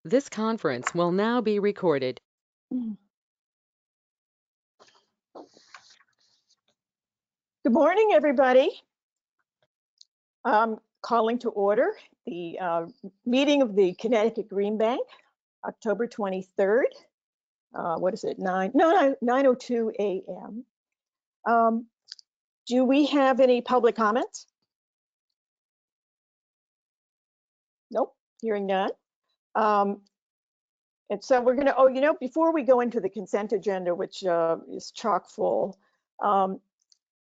This conference will now be recorded. Good morning, everybody. Calling to order the meeting of the Connecticut Green Bank, October 23rd. What is it? 9:02 a.m. Do we have any public comments? Nope, hearing none. And so we're gonna, before we go into the consent agenda, which is chock full,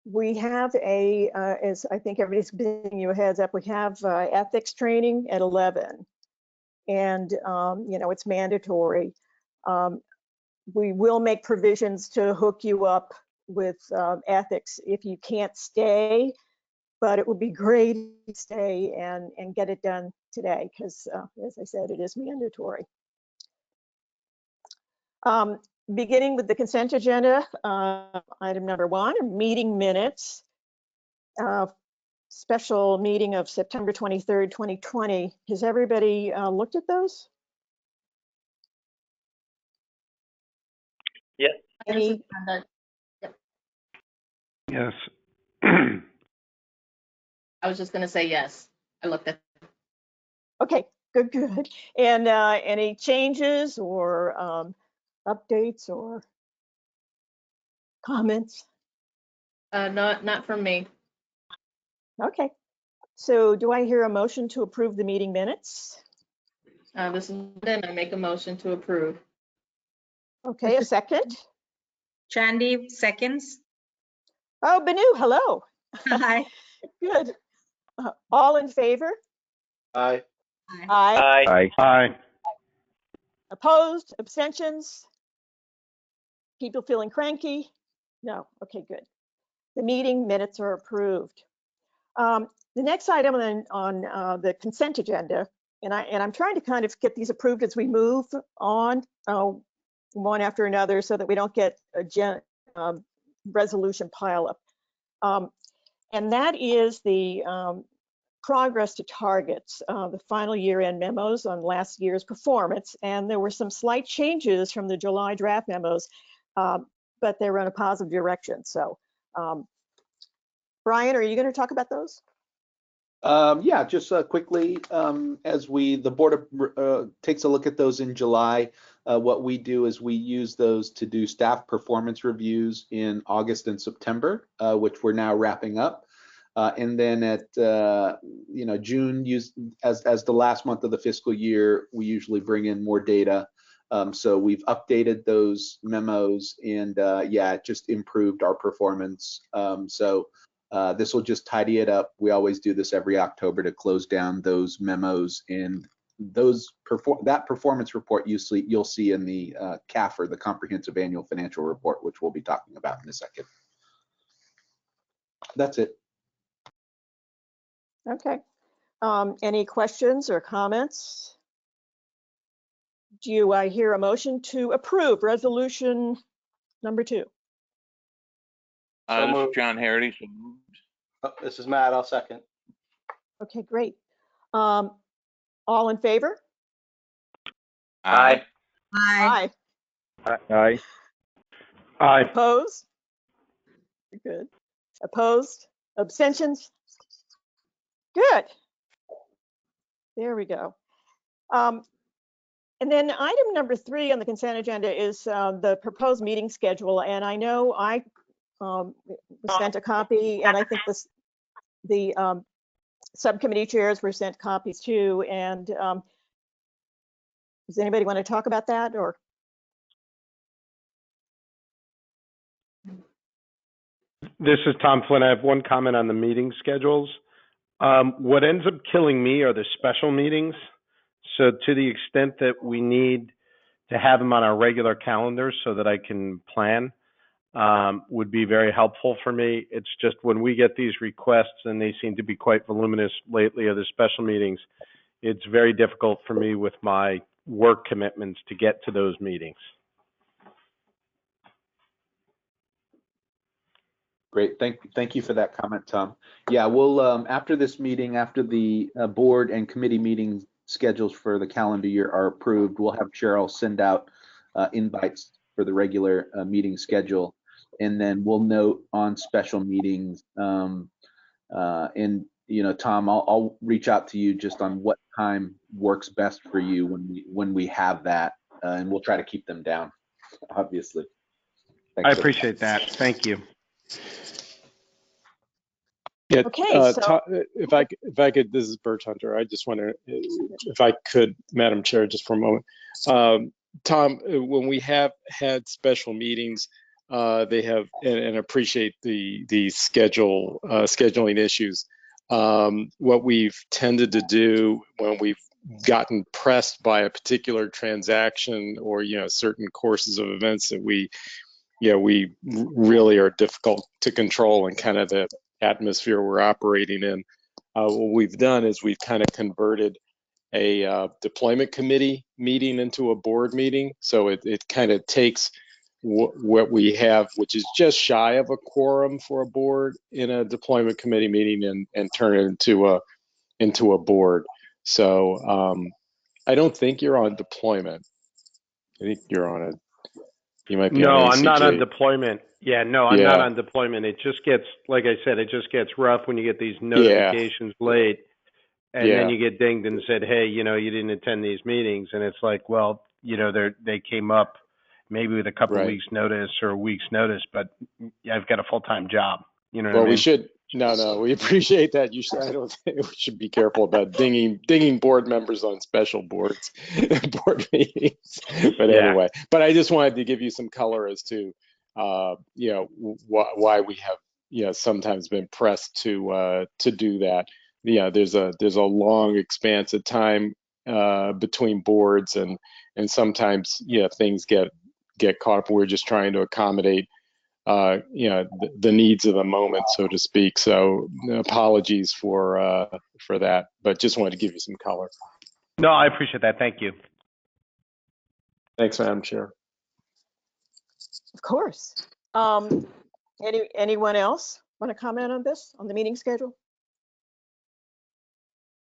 we have as I think everybody's giving you a heads up, we have ethics training at 11, and it's mandatory. We will make provisions to hook you up with ethics if you can't stay, but it would be great to stay and get it done today because, as I said, it is mandatory. Beginning with the consent agenda, item number 1, meeting minutes. Special meeting of September 23rd, 2020. Has everybody looked at those? Yeah. Any? Yes. I was just going to say yes. I looked at. Okay, good. And any changes or updates or comments? Not from me. Okay. So do I hear a motion to approve the meeting minutes? This is then I make a motion to approve. Okay, a second. Chandy, seconds. Oh, Banu, hello. Hi. Good. All in favor? Aye. Aye. Aye. Aye. Opposed? Abstentions? People feeling cranky? No. Okay, good. The meeting minutes are approved. The next item on the consent agenda, and I'm trying to kind of get these approved as we move on one after another so that we don't get a resolution pile up. And that is the progress to targets, the final year-end memos on last year's performance. And there were some slight changes from the July draft memos, but they were in a positive direction. So, Brian, are you going to talk about those? Yeah, just quickly, as the board takes a look at those in July, what we do is we use those to do staff performance reviews in August and September, which we're now wrapping up. And then at June, as the last month of the fiscal year, we usually bring in more data. So we've updated those memos, and yeah, it just improved our performance. This will just tidy it up. We always do this every October to close down those memos, and that performance report you'll see in the CAFR, the Comprehensive Annual Financial Report, which we'll be talking about in a second. That's it. Okay. Any questions or comments? Do I hear a motion to approve resolution number 2? This is John Harity. So moved. Oh, this is Matt. I'll second. Okay, great. All in favor? Aye. Aye. Aye. Aye. Opposed? Good. Opposed? Abstentions? Good. There we go. And then item number 3 on the consent agenda is the proposed meeting schedule. And I know I sent a copy, and I think the subcommittee chairs were sent copies too. And does anybody want to talk about that, or? This is Tom Flynn. I have one comment on the meeting schedules. What ends up killing me are the special meetings. So to the extent that we need to have them on our regular calendar so that I can plan, would be very helpful for me. It's just when we get these requests, and they seem to be quite voluminous lately, of the special meetings, it's very difficult for me with my work commitments to get to those meetings. Great, thank you for that comment, Tom. Yeah, we'll after this meeting, after the board and committee meetings schedules for the calendar year are approved, we'll have Cheryl send out invites for the regular meeting schedule. And then we'll note on special meetings. And, you know, Tom, I'll reach out to you just on what time works best for you when we have that. And we'll try to keep them down, obviously. Thanks, I sir. appreciate that. Thank you. Yeah, Okay, so if I could, this is Bert Hunter. I just want to, if I could, Madam Chair, just for a moment. Tom, when we have had special meetings, they have, and appreciate the scheduling issues. What we've tended to do when we've gotten pressed by a particular transaction or, you know, certain courses of events that we really are difficult to control and kind of the atmosphere we're operating in. What we've done is we've kind of converted a deployment committee meeting into a board meeting. So it kind of takes what we have, which is just shy of a quorum for a board in a deployment committee meeting, and turn it into a board. So I don't think you're on deployment. I think you're on you might be No, on ACG. I'm not on deployment. Yeah, no, I'm not Yeah. on deployment. It just gets, like I said, it just gets rough when you get these notifications late, and then you get dinged and said, hey, you know, you didn't attend these meetings, and it's like, well, you know, they came up maybe with a couple Right. weeks notice or a week's notice, but I've got a full-time job. You know what Well, I mean? we should. No, we appreciate that. I don't think we should be careful about dinging board members on special board meetings. But Yeah. anyway, but I just wanted to give you some color as to, you know, why we have, you know, sometimes been pressed to do that. Yeah, there's a long expanse of time between boards, and sometimes, you know, things get caught up. We're just trying to accommodate you know, the needs of the moment, so to speak. So apologies for that, but just wanted to give you some color. No, I appreciate that. Thank you. Thanks, Madam Chair. of course. Anyone else want to comment on this, on the meeting schedule?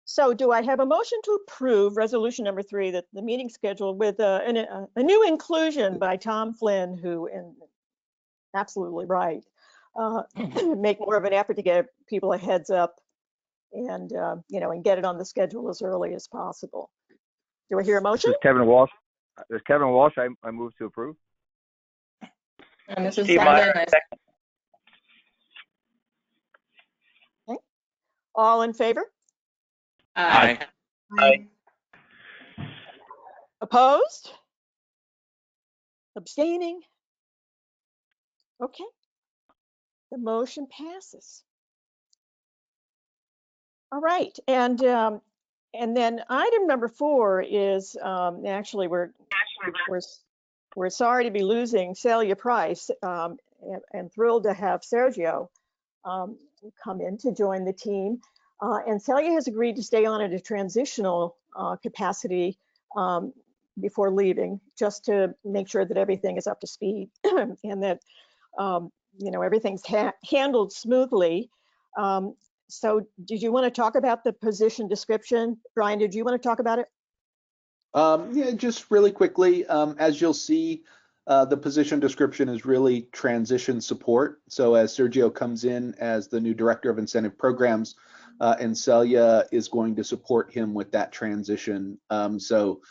So do I have a motion to approve resolution number 3, that the meeting schedule with a new inclusion by Tom Flynn, who, and absolutely right, make more of an effort to get people a heads up and, you know, and get it on the schedule as early as possible. Do I hear a This motion? is Kevin Walsh. I move to approve. And this is Steve Meyer. Meyer, Okay. All in favor? Aye. Aye. Opposed? Abstaining? Okay. The motion passes. All right, and then item number 4 is actually we're sorry to be losing Celia Price, and thrilled to have Sergio come in to join the team. And Celia has agreed to stay on at a transitional capacity before leaving, just to make sure that everything is up to speed and that you know, everything's handled smoothly. So did you want to talk about the position description? Brian, did you want to talk about it? Yeah, just really quickly, as you'll see, the position description is really transition support. So as Sergio comes in as the new Director of Incentive Programs, and Celia is going to support him with that transition. So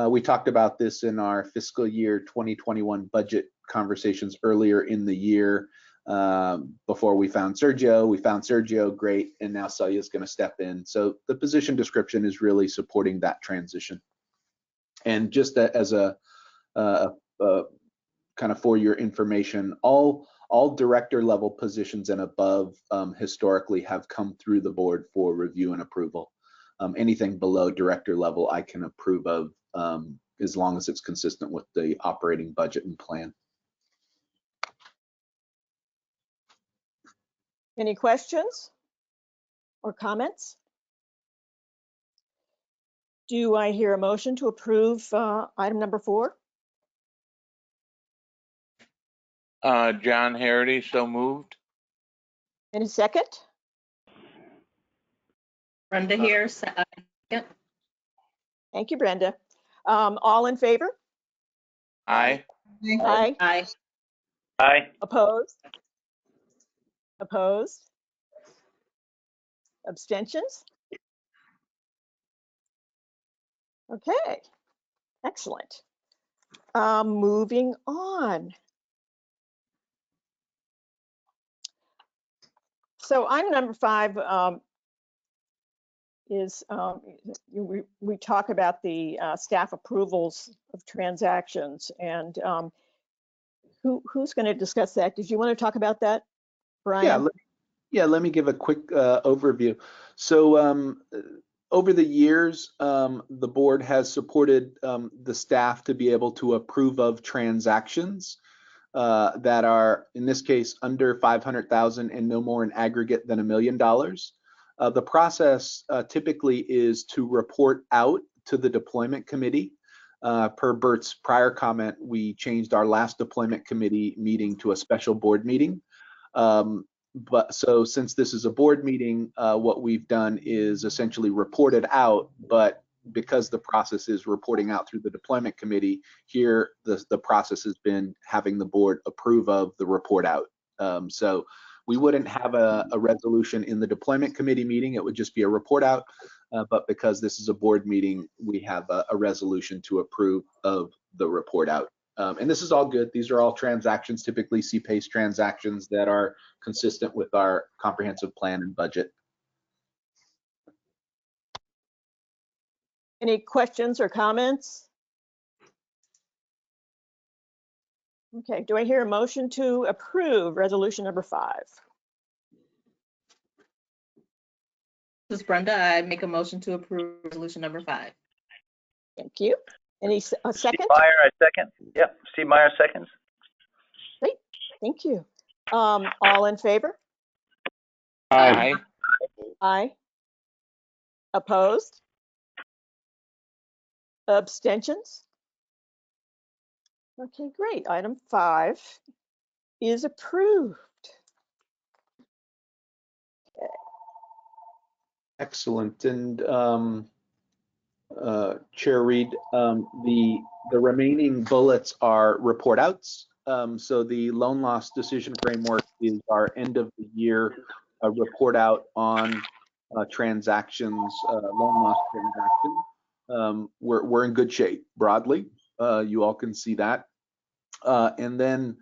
we talked about this in our fiscal year 2021 budget conversations earlier in the year. Before we found Sergio, great, and now Celia is going to step in. So the position description is really supporting that transition. And just as a kind of for your information, all director level positions and above historically have come through the board for review and approval. Anything below director level I can approve of as long as it's consistent with the operating budget and plan. Any questions or comments? Do I hear a motion to approve item number 4? John Harity, so moved. Any second? Brenda here, second. Thank you, Brenda. All in favor? Aye. Aye. Aye. Aye. Opposed? Opposed? Abstentions? Okay, excellent. Moving on. So item number 5 is we talk about the staff approvals of transactions, and who's going to discuss that? Did you want to talk about that, Brian? Let me give a quick overview. So over the years, the board has supported the staff to be able to approve of transactions that are, in this case, under 500,000 and no more in aggregate than $1 million. The process typically is to report out to the deployment committee. Per Bert's prior comment, we changed our last deployment committee meeting to a special board meeting. But so since this is a board meeting, what we've done is essentially reported out, but because the process is reporting out through the deployment committee, here the process has been having the board approve of the report out. So we wouldn't have a resolution in the deployment committee meeting, it would just be a report out. But because this is a board meeting, we have a resolution to approve of the report out. And this is all good. These are all transactions, typically CPACE transactions that are consistent with our comprehensive plan and budget. Any questions or comments? Okay, do I hear a motion to approve resolution number 5? This is Brenda. I make a motion to approve resolution number 5. Thank you. A second? Steve Meyer, I second. Yep, Steve Meyer seconds. Great, thank you. All in favor? Aye. Aye. Opposed? Abstentions? Okay, great. Item 5 is approved. Excellent. And Chair Reed, the remaining bullets are report outs. So the loan loss decision framework is our end of the year report out on transactions, loan loss transactions. We're in good shape broadly. You all can see that. And then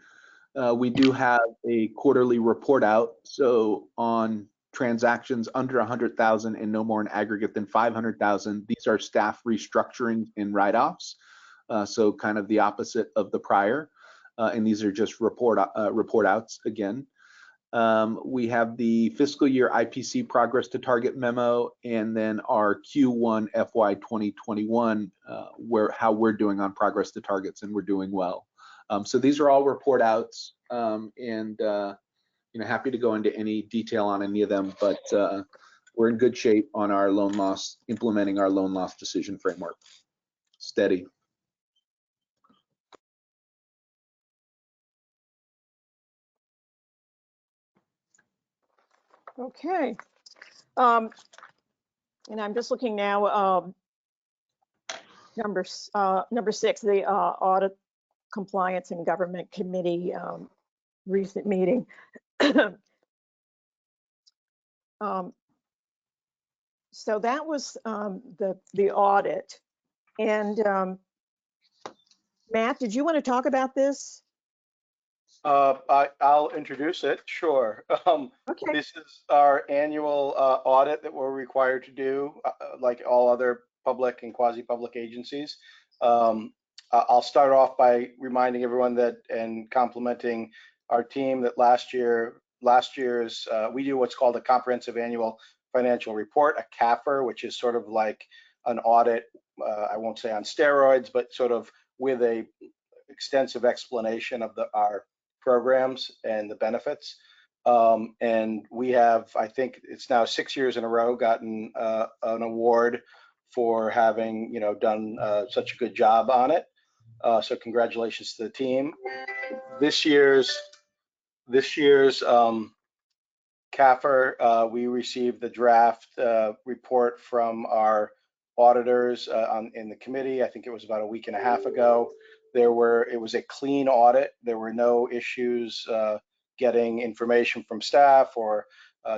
we do have a quarterly report out. So on transactions under 100,000 and no more in aggregate than 500,000, these are staff restructurings and write-offs. So kind of the opposite of the prior. And these are just report outs again. We have the fiscal year IPC progress to target memo, and then our Q1 FY 2021, how we're doing on progress to targets, and we're doing well. So these are all report outs, and happy to go into any detail on any of them, but we're in good shape on our loan loss, implementing our loan loss decision framework. Steady. Okay. And I'm just looking now, number 6, the Audit Compliance and Government Committee recent meeting. So that was the audit. And Matt, did you want to talk about this? I'll introduce it, sure. Okay. This is our annual audit that we're required to do, like all other public and quasi-public agencies. I'll start off by reminding everyone that, and complimenting our team, that last year's we do what's called a comprehensive annual financial report, a CAFR, which is sort of like an audit, I won't say on steroids, but sort of with a extensive explanation of our programs and the benefits. And we have, I think it's now 6 years in a row, gotten an award for having done such a good job on it. So congratulations to the team. This year's CAFR, we received the draft report from our auditors in the committee. I think it was about a week and a half ago. It was a clean audit. There were no issues getting information from staff or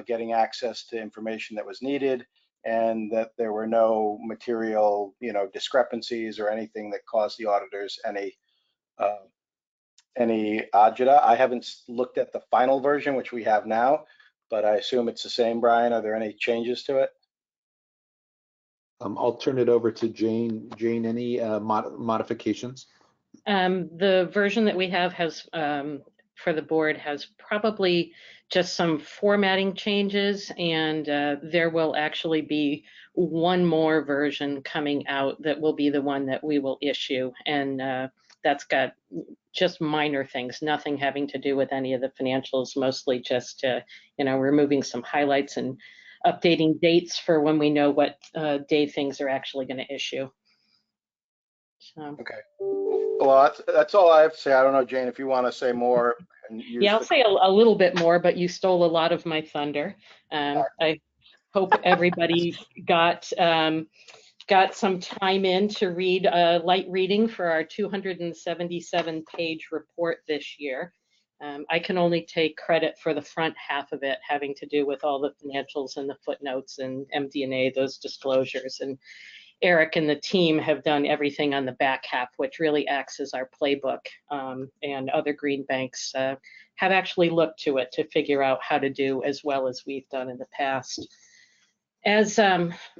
getting access to information that was needed, and that there were no material, discrepancies or anything that caused the auditors any agita. I haven't looked at the final version, which we have now, but I assume it's the same. Brian, are there any changes to it? I'll turn it over to Jane. Jane, any modifications? The version that we have has, for the board, has probably just some formatting changes, and there will actually be one more version coming out that will be the one that we will issue, and that's got just minor things, nothing having to do with any of the financials, mostly just removing some highlights and updating dates for when we know what day things are actually going to issue. So. Okay. Well, that's all I have to say. I don't know, Jane, if you want to say more. Yeah, I'll say a little bit more, but you stole a lot of my thunder. I hope everybody got some time in to read light reading for our 277-page report this year. I can only take credit for the front half of it, having to do with all the financials and the footnotes and MD&A, those disclosures. And Eric and the team have done everything on the back half, which really acts as our playbook, and other green banks have actually looked to it to figure out how to do as well as we've done in the past. As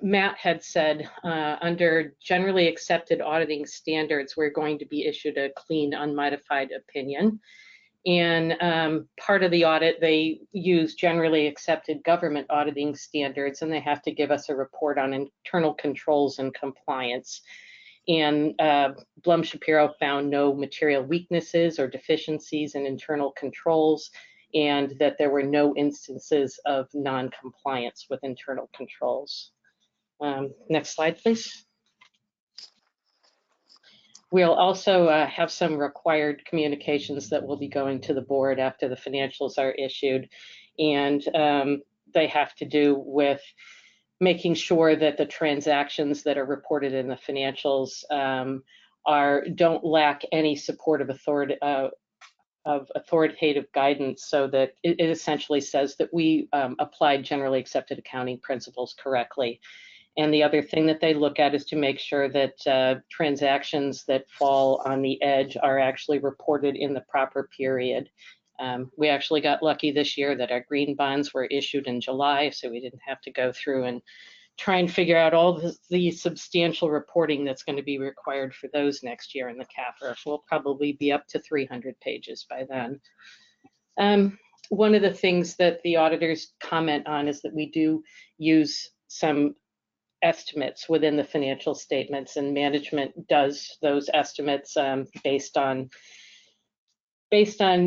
Matt had said, under generally accepted auditing standards, we're going to be issued a clean, unmodified opinion. And part of the audit, they use generally accepted government auditing standards, and they have to give us a report on internal controls and compliance. And Blum Shapiro found no material weaknesses or deficiencies in internal controls, and that there were no instances of non-compliance with internal controls. Next slide, please. We'll also have some required communications that will be going to the board after the financials are issued, and they have to do with making sure that the transactions that are reported in the financials don't lack any support of authoritative guidance, so that it essentially says that we applied generally accepted accounting principles correctly. And the other thing that they look at is to make sure that transactions that fall on the edge are actually reported in the proper period. We actually got lucky this year that our green bonds were issued in July, so we didn't have to go through and try and figure out all the substantial reporting that's going to be required for those next year in the CAFR. We'll probably be up to 300 pages by then. One of the things that the auditors comment on is that we do use some estimates within the financial statements, and management does those estimates based on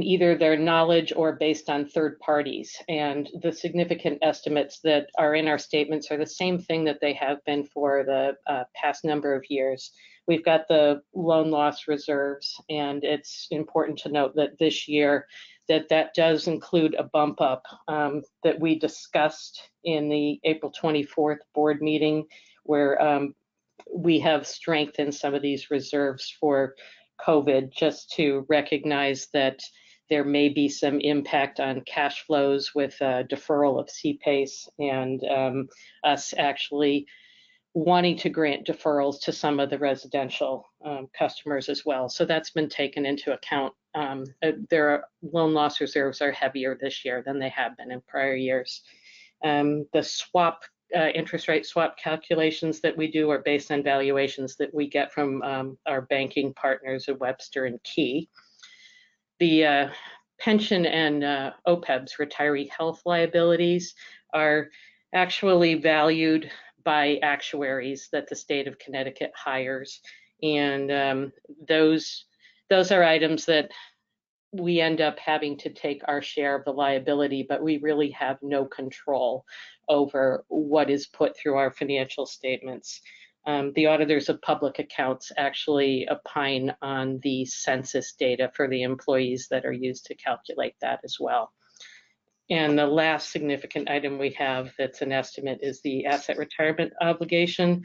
either their knowledge or based on third parties. And the significant estimates that are in our statements are the same thing that they have been for the past number of years. We've got the loan loss reserves, and it's important to note that this year that does include a bump up that we discussed in the April 24th board meeting, where we have strengthened some of these reserves for COVID, just to recognize that there may be some impact on cash flows with deferral of CPACE, and us actually wanting to grant deferrals to some of the residential customers as well. So that's been taken into account. Their loan loss reserves are heavier this year than they have been in prior years. The swap interest rate swap calculations that we do are based on valuations that we get from our banking partners at Webster and Key. The pension and OPEBs, retiree health liabilities, are actually valued by actuaries that the state of Connecticut hires, and those are items that we end up having to take our share of the liability, but we really have no control over what is put through our financial statements. The auditors of public accounts actually opine on the census data for the employees that are used to calculate that as well. And the last significant item we have that's an estimate is the asset retirement obligation.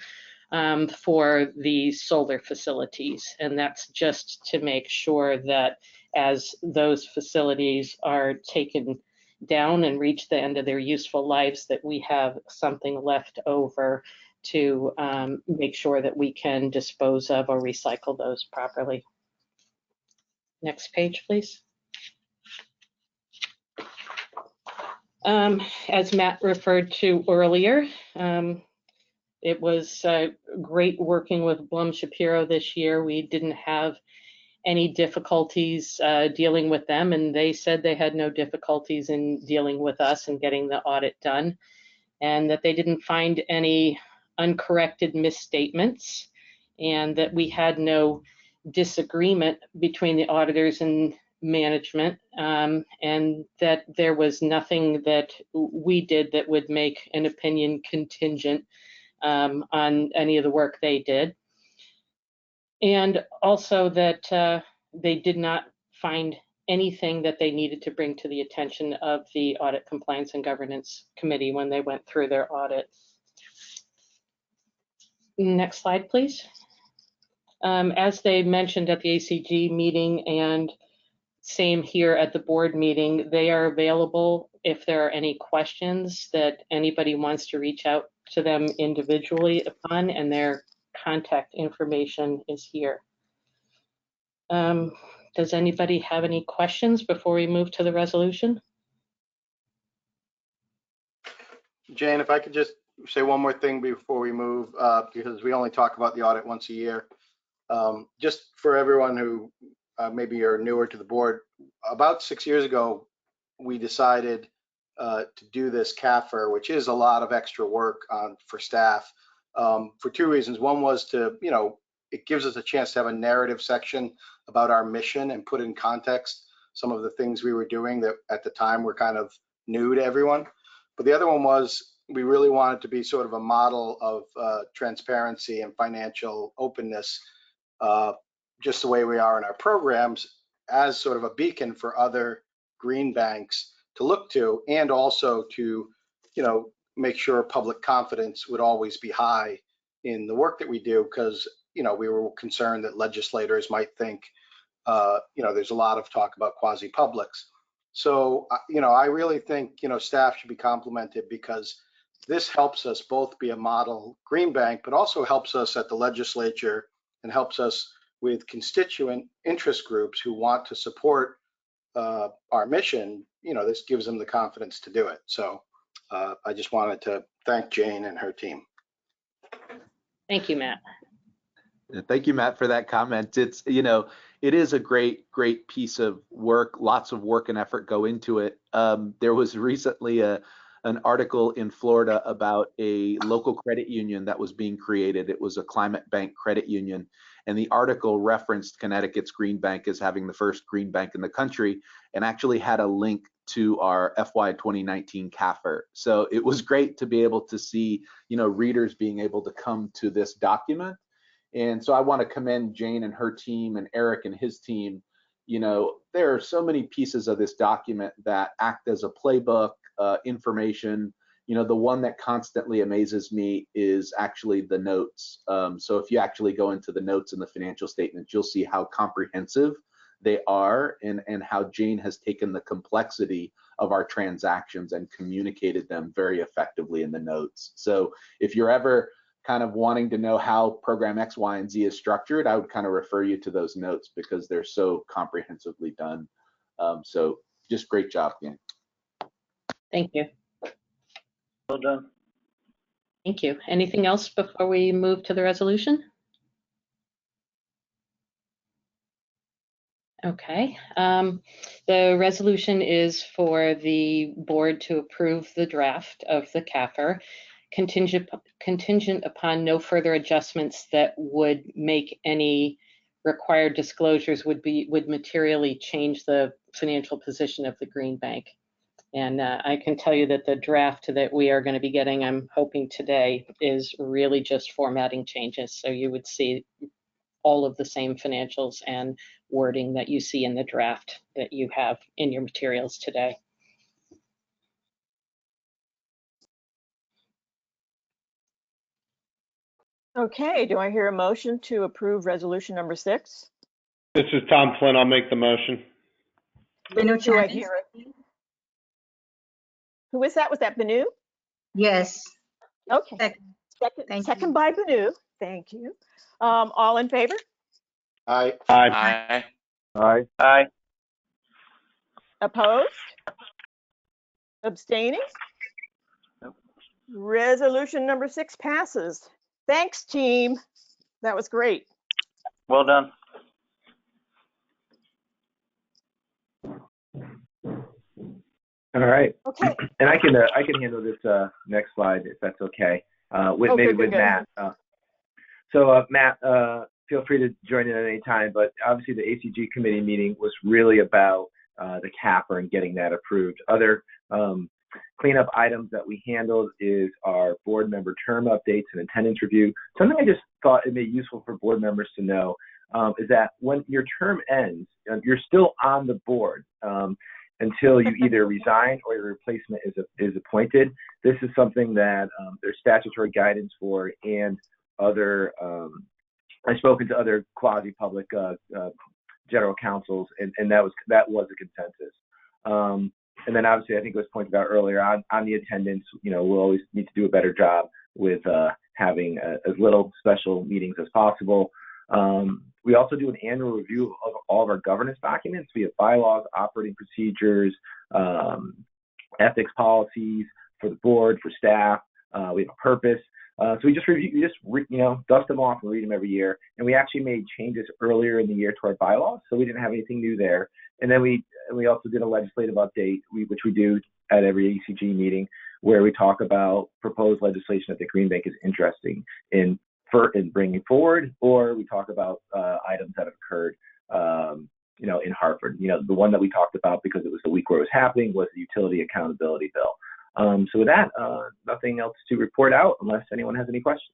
for the solar facilities. And that's just to make sure that as those facilities are taken down and reach the end of their useful lives, that we have something left over to make sure that we can dispose of or recycle those properly. Next page, please. As Matt referred to earlier, it was great working with Blum Shapiro this year. We didn't have any difficulties dealing with them, and they said they had no difficulties in dealing with us and getting the audit done, and that they didn't find any uncorrected misstatements, and that we had no disagreement between the auditors and management, and that there was nothing that we did that would make an opinion contingent on any of the work they did. And also that they did not find anything that they needed to bring to the attention of the Audit, Compliance, and Governance Committee when they went through their audit. Next slide, please. As they mentioned at the ACG meeting and same here at the board meeting, they are available if there are any questions that anybody wants to reach out to them individually upon, and their contact information is here. Does anybody have any questions before we move to the resolution? Jane, if I could just say one more thing before we move, because we only talk about the audit once a year. Just for everyone who maybe are newer to the board, about 6 years ago, we decided to do this CAFR, which is a lot of extra work for staff, for two reasons. One was to, it gives us a chance to have a narrative section about our mission and put in context some of the things we were doing that at the time were kind of new to everyone. But the other one was we really wanted to be sort of a model of transparency and financial openness, just the way we are in our programs, as sort of a beacon for other green banks to look to, and also to, make sure public confidence would always be high in the work that we do, because, we were concerned that legislators might think, there's a lot of talk about quasi-publics. So, I really think, staff should be complimented, because this helps us both be a model green bank, but also helps us at the legislature and helps us with constituent interest groups who want to support our mission. This gives them the confidence to do it. So I just wanted to thank Jane and her team. Thank you, Matt. Thank you, Matt, for that comment. It's, it is a great piece of work. Lots of work and effort go into it. There was recently an article in Florida about a local credit union that was being created. It was a climate bank credit union. And the article referenced Connecticut's Green Bank as having the first green bank in the country, and actually had a link to our FY 2019 CAFR. So it was great to be able to see, readers being able to come to this document. And so I want to commend Jane and her team and Eric and his team. There are so many pieces of this document that act as a playbook, information. The one that constantly amazes me is actually the notes. So if you actually go into the notes in the financial statements, you'll see how comprehensive they are, and how Jane has taken the complexity of our transactions and communicated them very effectively in the notes. So if you're ever kind of wanting to know how program X, Y, and Z is structured, I would kind of refer you to those notes, because they're so comprehensively done. So just great job, Jane. Thank you. Well done. Thank you. Anything else before we move to the resolution? Okay. The resolution is for the board to approve the draft of the CAFR, contingent upon no further adjustments that would make any required disclosures would materially change the financial position of the Green Bank. And I can tell you that the draft that we are going to be getting, I'm hoping today, is really just formatting changes. So you would see all of the same financials and wording that you see in the draft that you have in your materials today. Okay, do I hear a motion to approve resolution number 6? This is Tom Flynn. I'll make the motion. Binu Do I Chandy? hear it? Who was that? Was that Banu? Yes. Okay. Second. Thank Second you. by Banu. Thank you. All in favor? Aye. Aye. Aye. Aye. Opposed? Abstaining? Nope. Resolution number 6 passes. Thanks, team. That was great. Well done. All right. Okay. And I can handle this next slide if that's okay. With Oh, maybe good, with good, good. Matt. Matt, feel free to join in at any time. But obviously, the ACG committee meeting was really about the CAFR and getting that approved. Other cleanup items that we handled is our board member term updates and attendance review. Something I just thought it may be useful for board members to know is that when your term ends, you're still on the board until you either resign or your replacement is appointed. This is something that there's statutory guidance for, and other I've spoken to other quasi-public general counsels, and that was a consensus. And then obviously, I think it was pointed out earlier on the attendance. We'll always need to do a better job with having as little special meetings as possible. We also do an annual review of all of our governance documents. We have bylaws, operating procedures, ethics policies for the board, for staff. We have a purpose. So we just review, dust them off and read them every year. And we actually made changes earlier in the year to our bylaws, so we didn't have anything new there. And then we also did a legislative update, which we do at every ACG meeting, where we talk about proposed legislation that the Green Bank is interested in bringing forward, or we talk about items that have occurred, in Hartford. The one that we talked about because it was the week where it was happening was the utility accountability bill. So with that, nothing else to report out unless anyone has any questions.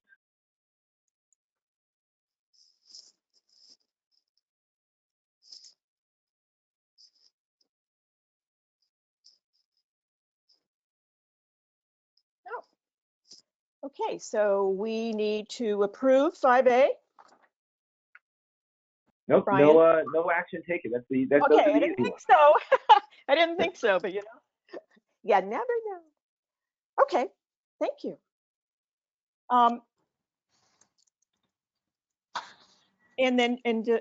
Okay, so we need to approve 5A. Nope, Brian? no action taken. That's Okay, those are I the didn't easy think ones. so. I didn't think so, but you never know. Okay, thank you.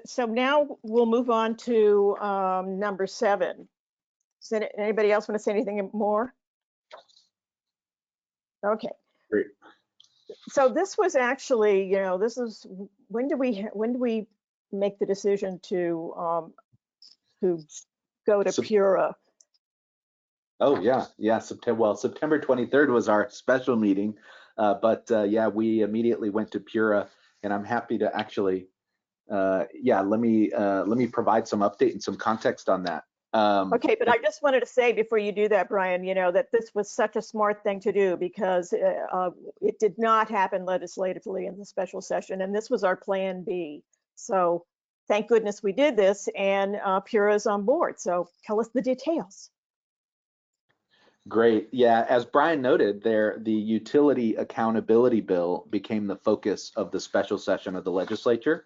So now we'll move on to number 7. Does anybody else want to say anything more? Okay. Great. So this was actually, this is when do we make the decision to go to Pura? Oh yeah. September 23rd was our special meeting, but we immediately went to Pura, and I'm happy to actually, let me provide some update and some context on that. Okay, but I just wanted to say before you do that, Brian, that this was such a smart thing to do because it did not happen legislatively in the special session, and this was our plan B. So thank goodness we did this, and Pura's on board. So tell us the details. Great. Yeah, as Brian noted there, the utility accountability bill became the focus of the special session of the legislature.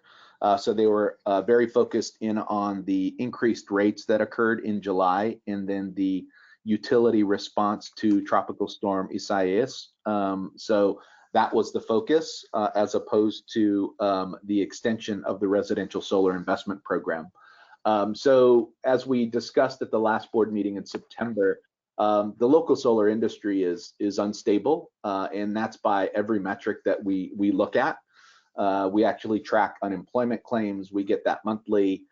So they were very focused in on the increased rates that occurred in July, and then the utility response to Tropical Storm Isaias. So that was the focus, as opposed to the extension of the residential solar investment program. So as we discussed at the last board meeting in September, the local solar industry is unstable, and that's by every metric that we look at. We actually track unemployment claims. We get that monthly.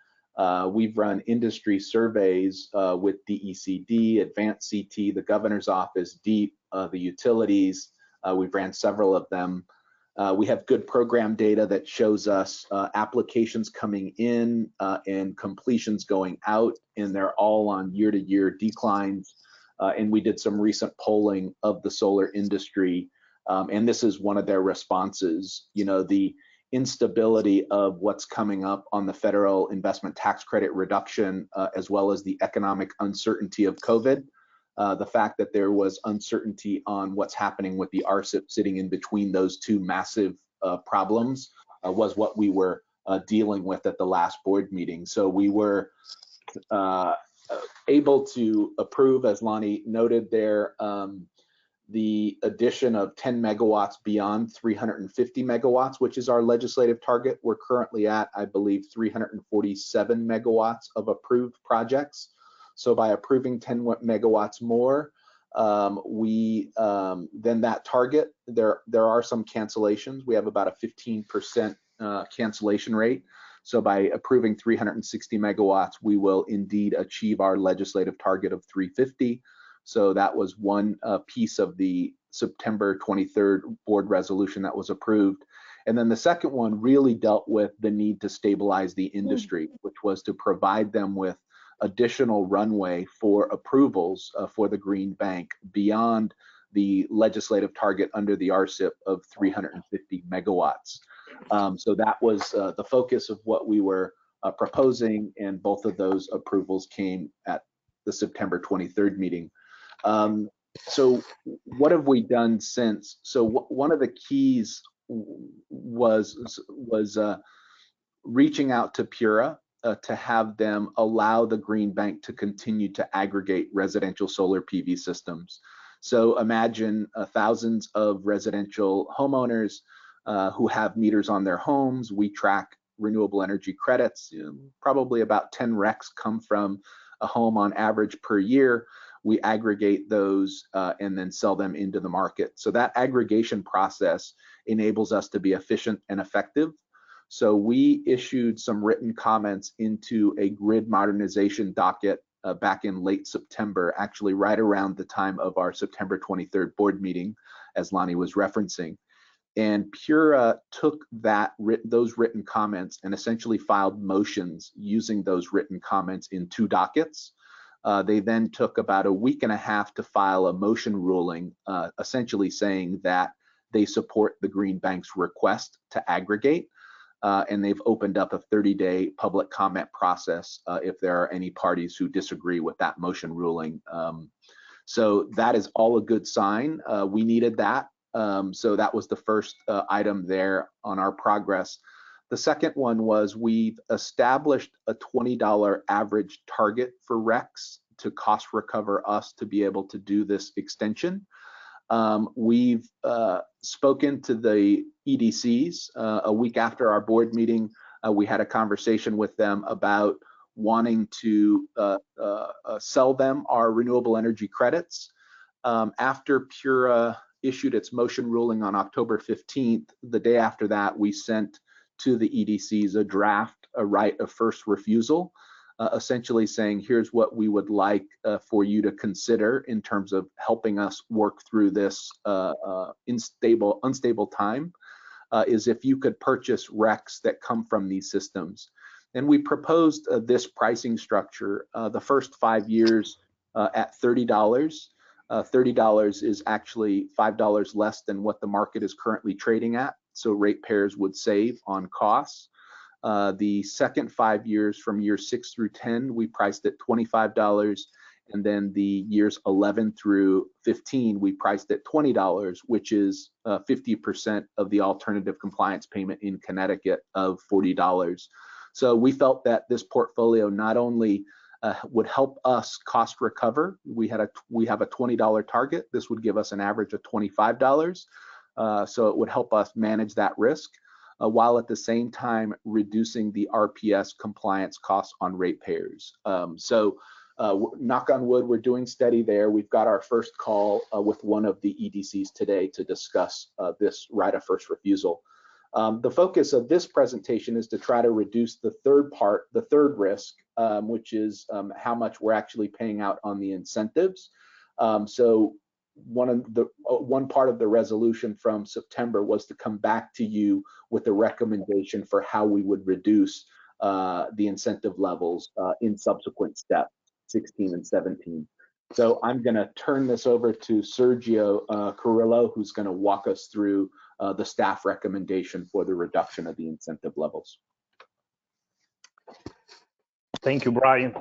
We've run industry surveys with DECD, Advanced CT, the governor's office, DEEP, the utilities. We've ran several of them. We have good program data that shows us applications coming in and completions going out, and they're all on year-to-year declines. And we did some recent polling of the solar industry, and this is one of their responses. The instability of what's coming up on the federal investment tax credit reduction, as well as the economic uncertainty of COVID, the fact that there was uncertainty on what's happening with the RCIP sitting in between those two massive problems was what we were dealing with at the last board meeting. So we were able to approve, as Lonnie noted there, the addition of 10 megawatts beyond 350 megawatts, which is our legislative target. We're currently at, I believe, 347 megawatts of approved projects. So by approving 10 megawatts more, then that target, there are some cancellations. We have about a 15% cancellation rate. So by approving 360 megawatts, we will indeed achieve our legislative target of 350. So that was one piece of the September 23rd board resolution that was approved. And then the second one really dealt with the need to stabilize the industry, which was to provide them with additional runway for approvals for the Green Bank beyond the legislative target under the RCIP of 350 megawatts. So that was the focus of what we were proposing, and both of those approvals came at the September 23rd meeting. So what have we done since? So one of the keys was reaching out to Pura to have them allow the Green Bank to continue to aggregate residential solar PV systems. So imagine thousands of residential homeowners who have meters on their homes. We track renewable energy credits. Probably about 10 RECs come from a home on average per year. We aggregate those and then sell them into the market. So that aggregation process enables us to be efficient and effective. So we issued some written comments into a grid modernization docket back in late September, actually right around the time of our September 23rd board meeting, as Lonnie was referencing. And Pura took those written comments and essentially filed motions using those written comments in 2 dockets. They then took about a week and a half to file a motion ruling, essentially saying that they support the Green Bank's request to aggregate. And they've opened up a 30-day public comment process if there are any parties who disagree with that motion ruling. So that is all a good sign. We needed that. So that was the first item there on our progress. The second one was we've established a $20 average target for RECs to cost recover us to be able to do this extension. We've spoken to the EDCs a week after our board meeting. We had a conversation with them about wanting to sell them our renewable energy credits. After Pura issued its motion ruling on October 15th, the day after that, we sent to the EDCs a draft, a right of first refusal, essentially saying, here's what we would like for you to consider in terms of helping us work through this unstable time, is if you could purchase RECs that come from these systems. And we proposed this pricing structure, the first 5 years at $30. $30 is actually $5 less than what the market is currently trading at, so ratepayers would save on costs. The second 5 years, from year 6 through 10, we priced at $25, and then the years 11 through 15, we priced at $20, which is 50% of the alternative compliance payment in Connecticut of $40. So we felt that this portfolio not only would help us cost recover. We have a $20 target. This would give us an average of $25. So it would help us manage that risk, while at the same time reducing the RPS compliance costs on ratepayers. So knock on wood, we're doing steady there. We've got our first call with one of the EDCs today to discuss this right of first refusal. The focus of this presentation is to try to reduce the third risk, which is how much we're actually paying out on the incentives. So one part of the resolution from September was to come back to you with a recommendation for how we would reduce the incentive levels in subsequent steps, 16 and 17. So I'm going to turn this over to Sergio Carrillo, who's going to walk us through the staff recommendation for the reduction of the incentive levels. Thank you, Brian,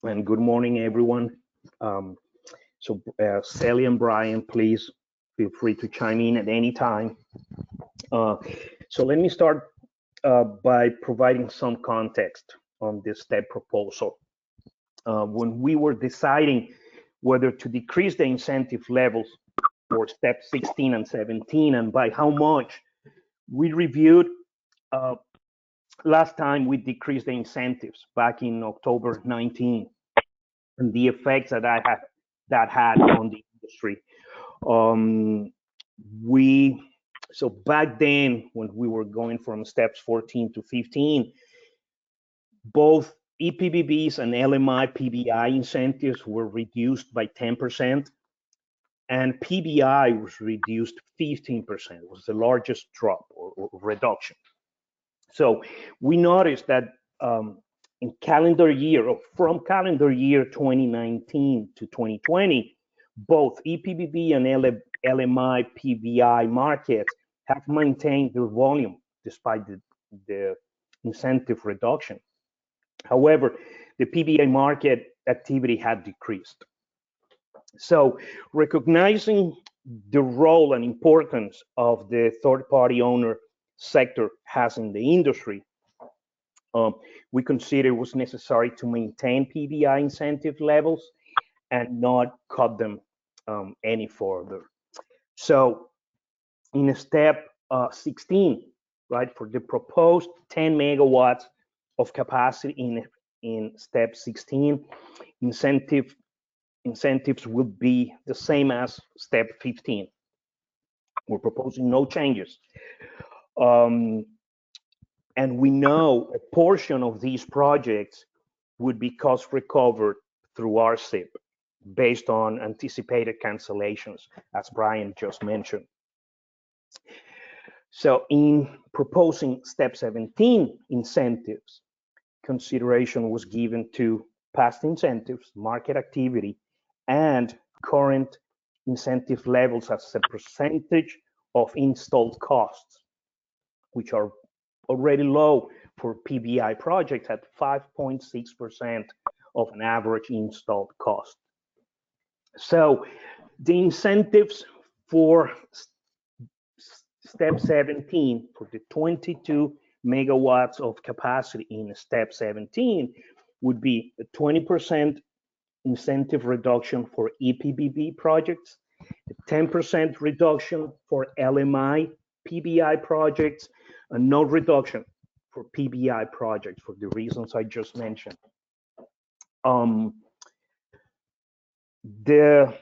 and good morning, everyone. So Sally and Brian, please feel free to chime in at any time. So let me start by providing some context on this step proposal. When we were deciding whether to decrease the incentive levels for step 16 and 17 and by how much, we reviewed last time we decreased the incentives back in October 19 and the effects that that had on the industry. So back then, when we were going from steps 14 to 15, both EPBBs and LMI PBI incentives were reduced by 10%, and PBI was reduced 15%. It was the largest drop or reduction. So we noticed that in calendar year, or from calendar year 2019 to 2020, both EPBB and LMI PBI markets have maintained their volume despite the incentive reduction. However, the PBI market activity had decreased. So recognizing the role and importance of the third-party owner sector has in the industry, we considered it was necessary to maintain PBI incentive levels and not cut them any further. So in step 16, right, for the proposed 10 megawatts of capacity in step 16, incentives will be the same as step 15. We're proposing no changes. And we know a portion of these projects would be cost recovered through RCIP based on anticipated cancellations, as Brian just mentioned. So in proposing step 17 incentives, consideration was given to past incentives, market activity, and current incentive levels as a percentage of installed costs, which are already low for PBI projects at 5.6% of an average installed cost. So the incentives for step 17 for the 22 megawatts of capacity in step 17 would be a 20% incentive reduction for EPBB projects, a 10% reduction for LMI PBI projects, and no reduction for PBI projects for the reasons I just mentioned. The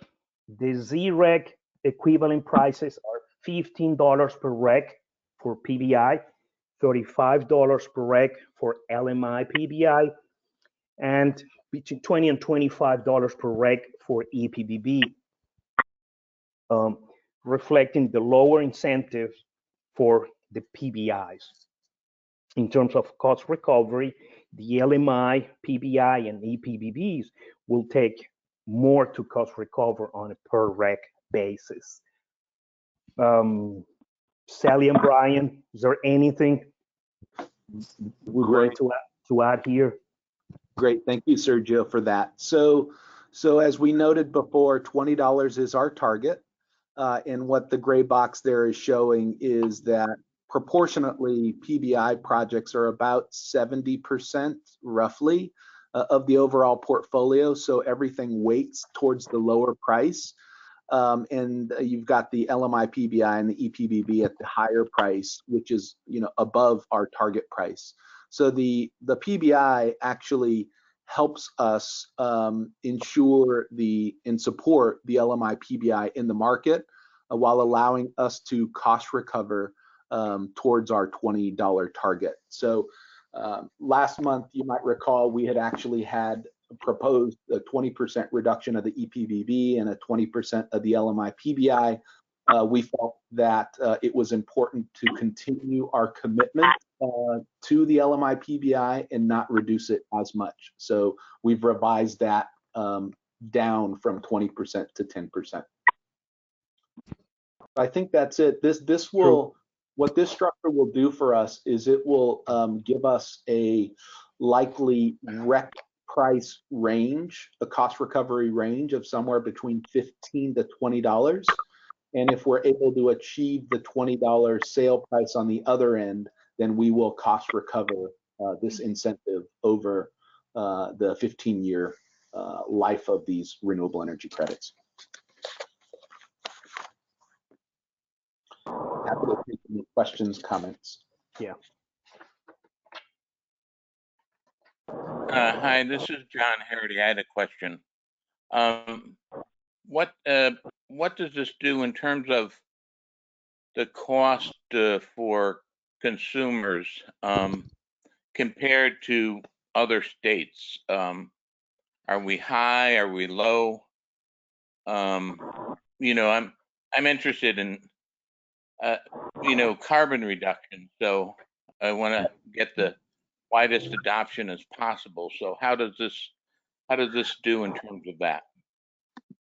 ZREC equivalent prices are $15 per rec for PBI, $35 per rec for LMI PBI, and between $20 and $25 per rec for EPBB, reflecting the lower incentives for the PBIs. In terms of cost recovery, the LMI, PBI, and EPBBs will take more to cost recover on a per rec basis. Sally and Brian, is there anything we'd like to add here? Great, thank you, Sergio, for that. So as we noted before, $20 is our target, and what the gray box there is showing is that proportionately PBI projects are about 70% roughly of the overall portfolio, so everything weights towards the lower price. And you've got the LMI PBI and the EPBB at the higher price, which is above our target price. So the PBI actually helps us ensure and support the LMI PBI in the market while allowing us to cost recover towards our $20 target. So last month, you might recall, we had actually had proposed a 20% reduction of the EPBB and a 20% of the LMI PBI. We felt that it was important to continue our commitment to the LMI PBI and not reduce it as much. So we've revised that down from 20% to 10%. I think that's it. What this structure will do for us is it will give us a likely rec price range, a cost recovery range of somewhere between $15 to $20. And if we're able to achieve the $20 sale price on the other end, then we will cost recover this incentive over the 15-year life of these renewable energy credits. Happy to take any questions, comments. Yeah. Hi, this is John Harity. I had a question. What does this do in terms of the cost for consumers compared to other states? Are we high? Are we low? You know, I'm interested in you know, carbon reduction. So I want to get the widest adoption as possible. So how does this do in terms of that?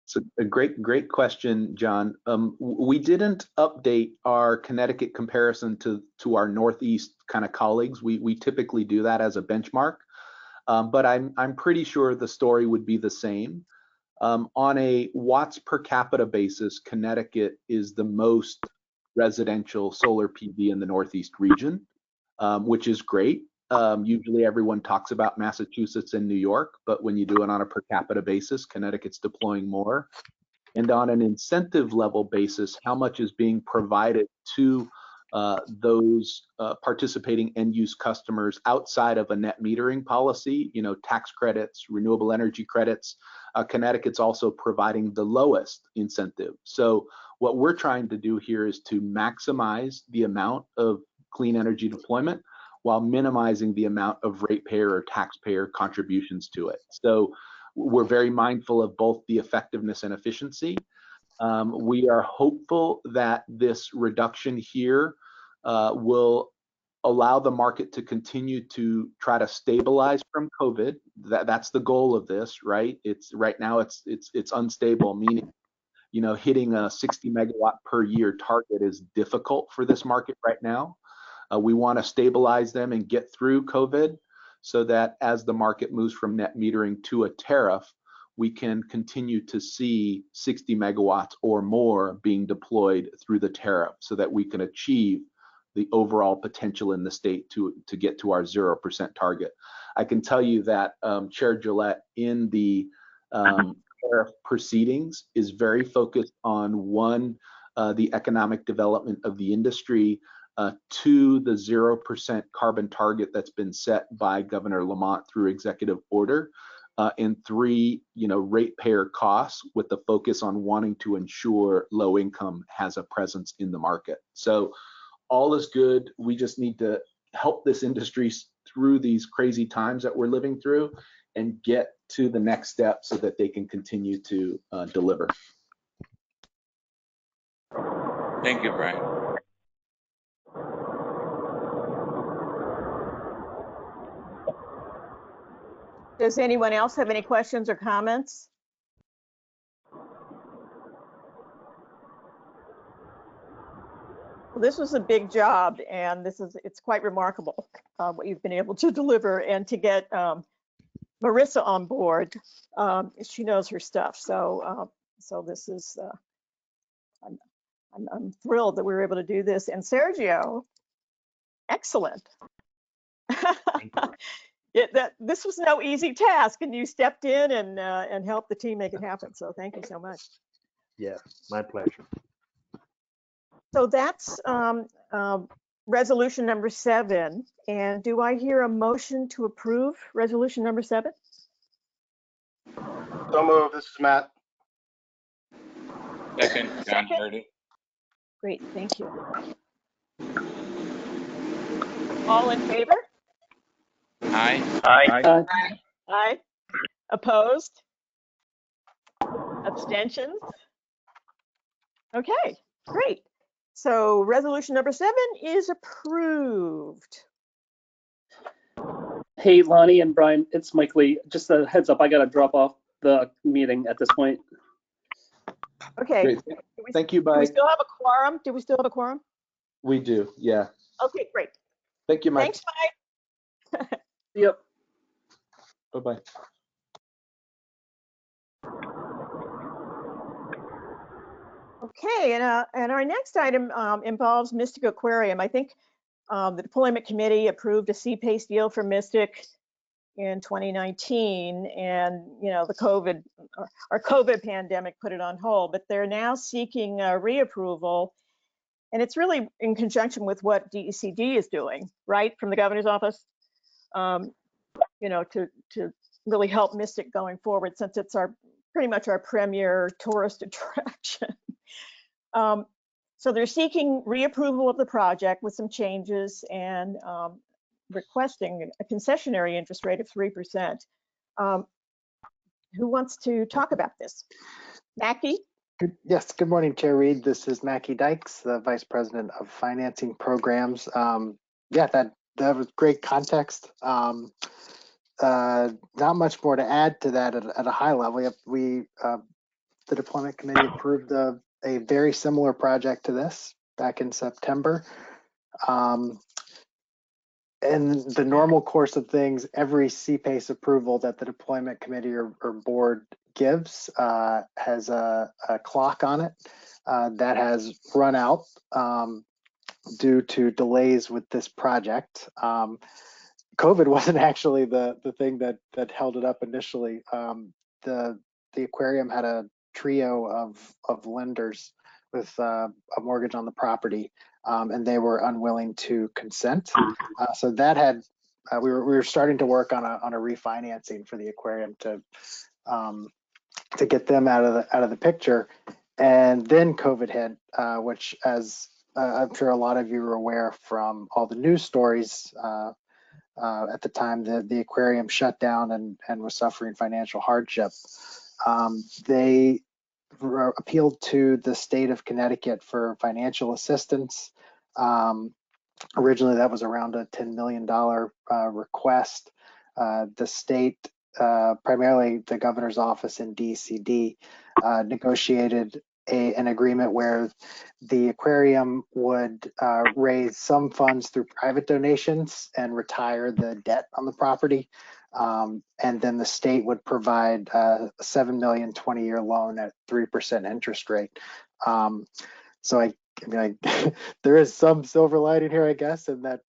It's a great question, John. We didn't update our Connecticut comparison to our Northeast kind of colleagues. We typically do that as a benchmark, but I'm pretty sure the story would be the same. On a watts per capita basis, Connecticut is the most residential solar PV in the Northeast region, which is great. Usually everyone talks about Massachusetts and New York, but when you do it on a per capita basis, Connecticut's deploying more. And on an incentive level basis, how much is being provided to those participating end use customers outside of a net metering policy, you know, tax credits, renewable energy credits. Connecticut's also providing the lowest incentive. So what we're trying to do here is to maximize the amount of clean energy deployment while minimizing the amount of ratepayer or taxpayer contributions to it. So we're very mindful of both the effectiveness and efficiency. We are hopeful that this reduction here will allow the market to continue to try to stabilize from COVID. That's the goal of this, right? It's right now it's unstable, meaning, you know, hitting a 60 megawatt per year target is difficult for this market right now. We want to stabilize them and get through COVID so that as the market moves from net metering to a tariff, we can continue to see 60 megawatts or more being deployed through the tariff so that we can achieve the overall potential in the state to get to our 0% target. I can tell you that Chair Gillette in the tariff proceedings is very focused on the economic development of the industry, to the 0% carbon target that's been set by Governor Lamont through executive order, and 3, you know, ratepayer costs with the focus on wanting to ensure low income has a presence in the market. So all is good. We just need to help this industry through these crazy times that we're living through and get to the next step so that they can continue to deliver. Thank you, Brian. Does anyone else have any questions or comments? Well, this was a big job, and it's quite remarkable what you've been able to deliver, and to get Marissa on board. She knows her stuff, so this is I'm thrilled that we were able to do this. And Sergio, excellent. This was no easy task, and you stepped in and helped the team make it happen. So thank you so much. Yeah, my pleasure. So that's resolution number 7. And do I hear a motion to approve resolution number 7? So moved. This is Matt. Second, John Harity. Great, thank you. All in favor? Aye. Aye. Aye. Opposed? Abstentions? Okay, great. So resolution number 7 is approved. Hey, Lonnie and Brian, it's Mike Lee. Just a heads up, I got to drop off the meeting at this point. Okay. Great. Thank you, Do we Mike. still have a quorum? Do we still have a quorum? We do, yeah. Okay, great. Thank you, Mike. Thanks, Mike. Yep. Bye-bye. Okay, and our next item involves Mystic Aquarium. I think the deployment committee approved a CPACE deal for Mystic in 2019, and the COVID pandemic put it on hold, but they're now seeking reapproval, and it's really in conjunction with what DECD is doing, right, from the governor's office, to really help Mystic going forward, since it's pretty much our premier tourist attraction. So they're seeking reapproval of the project with some changes and requesting a concessionary interest rate of 3%. Who wants to talk about this? Mackie? Yes, good morning, Chair Reed. This is Mackie Dykes, the Vice President of Financing Programs. Yeah, that was great context. Not much more to add to that at a high level. The Deployment Committee approved a very similar project to this back in September. In the normal course of things, every CPACE approval that the Deployment Committee or board gives has a clock on it that has run out due to delays with this project. COVID wasn't actually the thing that held it up initially. The aquarium had a trio of lenders with a mortgage on the property, and they were unwilling to consent. So that had we were starting to work on a refinancing for the aquarium to get them out of the picture, and then COVID hit, which, as I'm sure a lot of you are aware from all the news stories. At the time, the aquarium shut down and was suffering financial hardship. They appealed to the state of Connecticut for financial assistance. Originally, that was around a $10 million request. The state, primarily the governor's office in DCD, negotiated an agreement where the aquarium would raise some funds through private donations and retire the debt on the property. And then the state would provide a $7 million 20-year loan at 3% interest rate. So I mean, there is some silver lining here, I guess, in that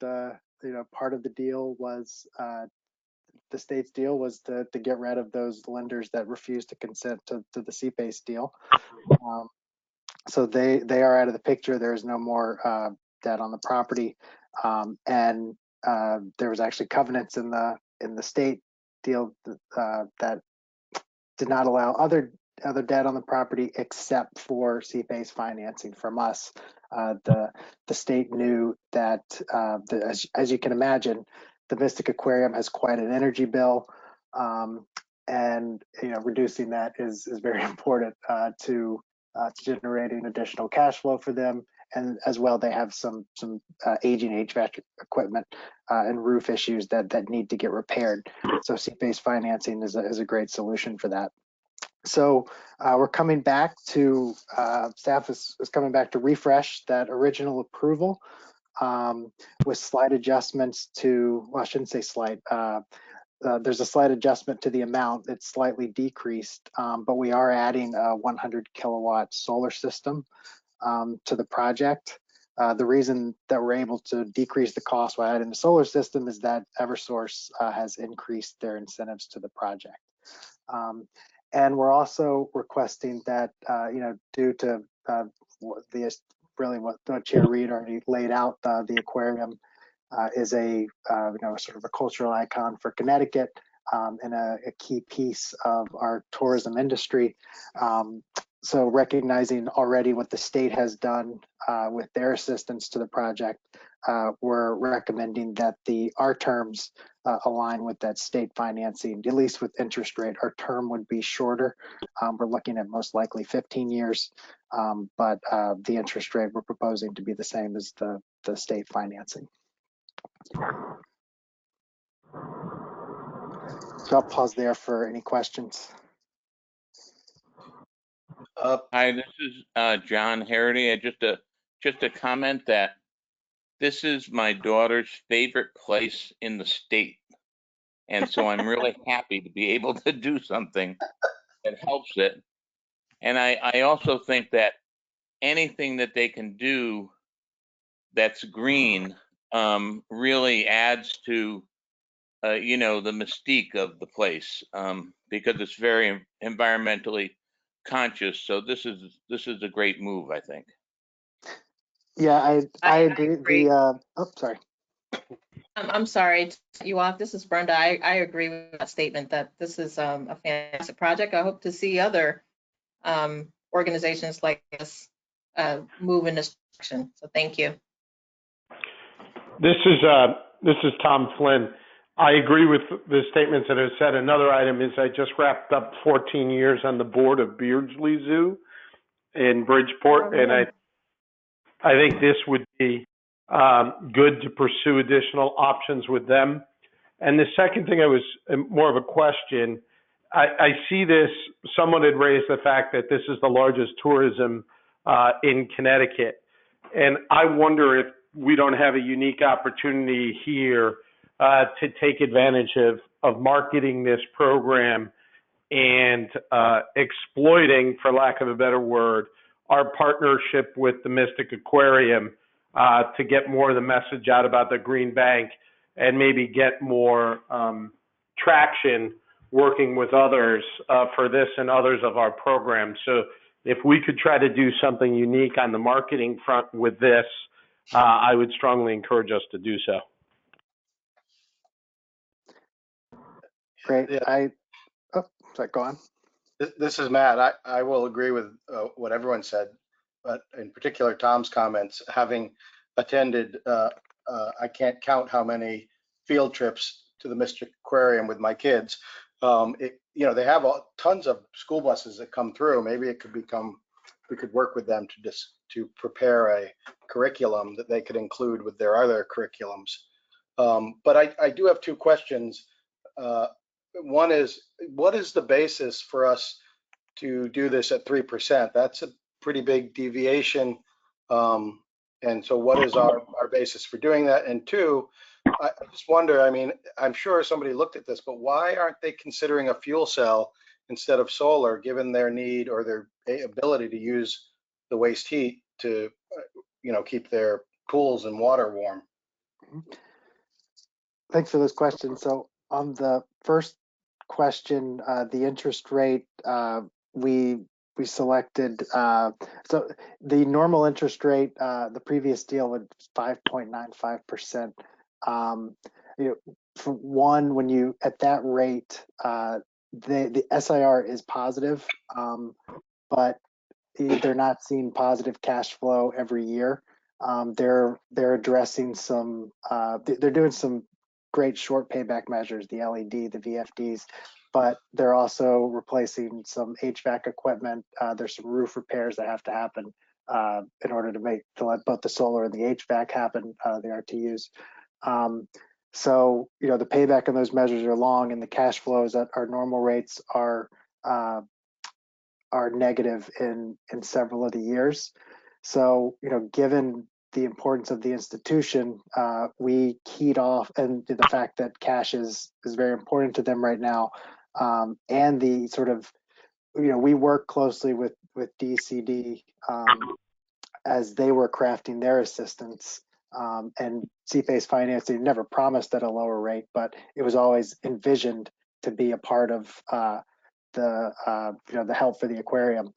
part of the deal was the state's deal was to get rid of those lenders that refused to consent to the CPACE deal. So they are out of the picture. There is no more debt on the property, and there was actually covenants in the state deal that did not allow other debt on the property except for CPACE financing from us. The state knew that, as you can imagine, the Mystic Aquarium has quite an energy bill, and reducing that is very important to generating additional cash flow for them. And as well, they have some aging HVAC equipment and roof issues that need to get repaired. So CPACE financing is a great solution for that. So we're coming back to, staff is coming back to refresh that original approval with slight adjustments to, well, I shouldn't say slight, there's a slight adjustment to the amount. It's slightly decreased, but we are adding a 100 kilowatt solar system to the project. The reason that we're able to decrease the cost while adding the solar system is that Eversource has increased their incentives to the project. And we're also requesting that, due to what Chair Reed already laid out, the aquarium is a sort of a cultural icon for Connecticut and a key piece of our tourism industry. So recognizing already what the state has done with their assistance to the project, we're recommending that our terms align with that state financing, at least with interest rate. Our term would be shorter. We're looking at most likely 15 years, but the interest rate we're proposing to be the same as the state financing. So I'll pause there for any questions. Hi, this is John Harity. Just a comment that this is my daughter's favorite place in the state. And so I'm really happy to be able to do something that helps it. And I also think that anything that they can do that's green really adds to the mystique of the place, because it's very environmentally conscious. So this is a great move, I think. Yeah, I agree. Sorry. I'm sorry to cut you off. This is Brenda. I agree with that statement that this is a fantastic project. I hope to see other organizations like this move in this direction. So thank you. This is Tom Flynn. I agree with the statements that are said. Another item is I just wrapped up 14 years on the board of Beardsley Zoo in Bridgeport, and I think this would be good to pursue additional options with them. And the second thing was more of a question. I see this, someone had raised the fact that this is the largest tourism in Connecticut. And I wonder if we don't have a unique opportunity here to take advantage of marketing this program and exploiting, for lack of a better word, our partnership with the Mystic Aquarium to get more of the message out about the Green Bank and maybe get more traction working with others for this and others of our programs. So if we could try to do something unique on the marketing front with this, I would strongly encourage us to do so. Great. Yeah. Sorry, go on. This is Matt. I will agree with what everyone said, but in particular, Tom's comments. Having attended, I can't count how many field trips to the Mystic Aquarium with my kids. They have tons of school buses that come through. Maybe it could we could work with them to prepare a curriculum that they could include with their other curriculums. But I do have two questions. One is, what is the basis for us to do this at 3%? That's a pretty big deviation. And so what is our basis for doing that? And two, I just wonder, I mean, I'm sure somebody looked at this, but why aren't they considering a fuel cell instead of solar, given their need or their ability to use the waste heat to, keep their pools and water warm? Thanks for this question. So on the first question, the interest rate, we selected, so the normal interest rate, the previous deal was 5.95%. For one, when you at that rate, the SIR is positive, but they're not seeing positive cash flow every year. They're addressing some, they're doing some great short payback measures, the LED, the VFDs, but they're also replacing some HVAC equipment. There's some roof repairs that have to happen in order to let both the solar and the HVAC happen, the RTUs. So, the payback on those measures are long, and the cash flows at our normal rates are negative in several of the years. So, given the importance of the institution, we keyed off, and the fact that cash is very important to them right now, and the sort of, we work closely with DCD as they were crafting their assistance, and CPACE financing never promised at a lower rate, but it was always envisioned to be a part of the help for the aquarium.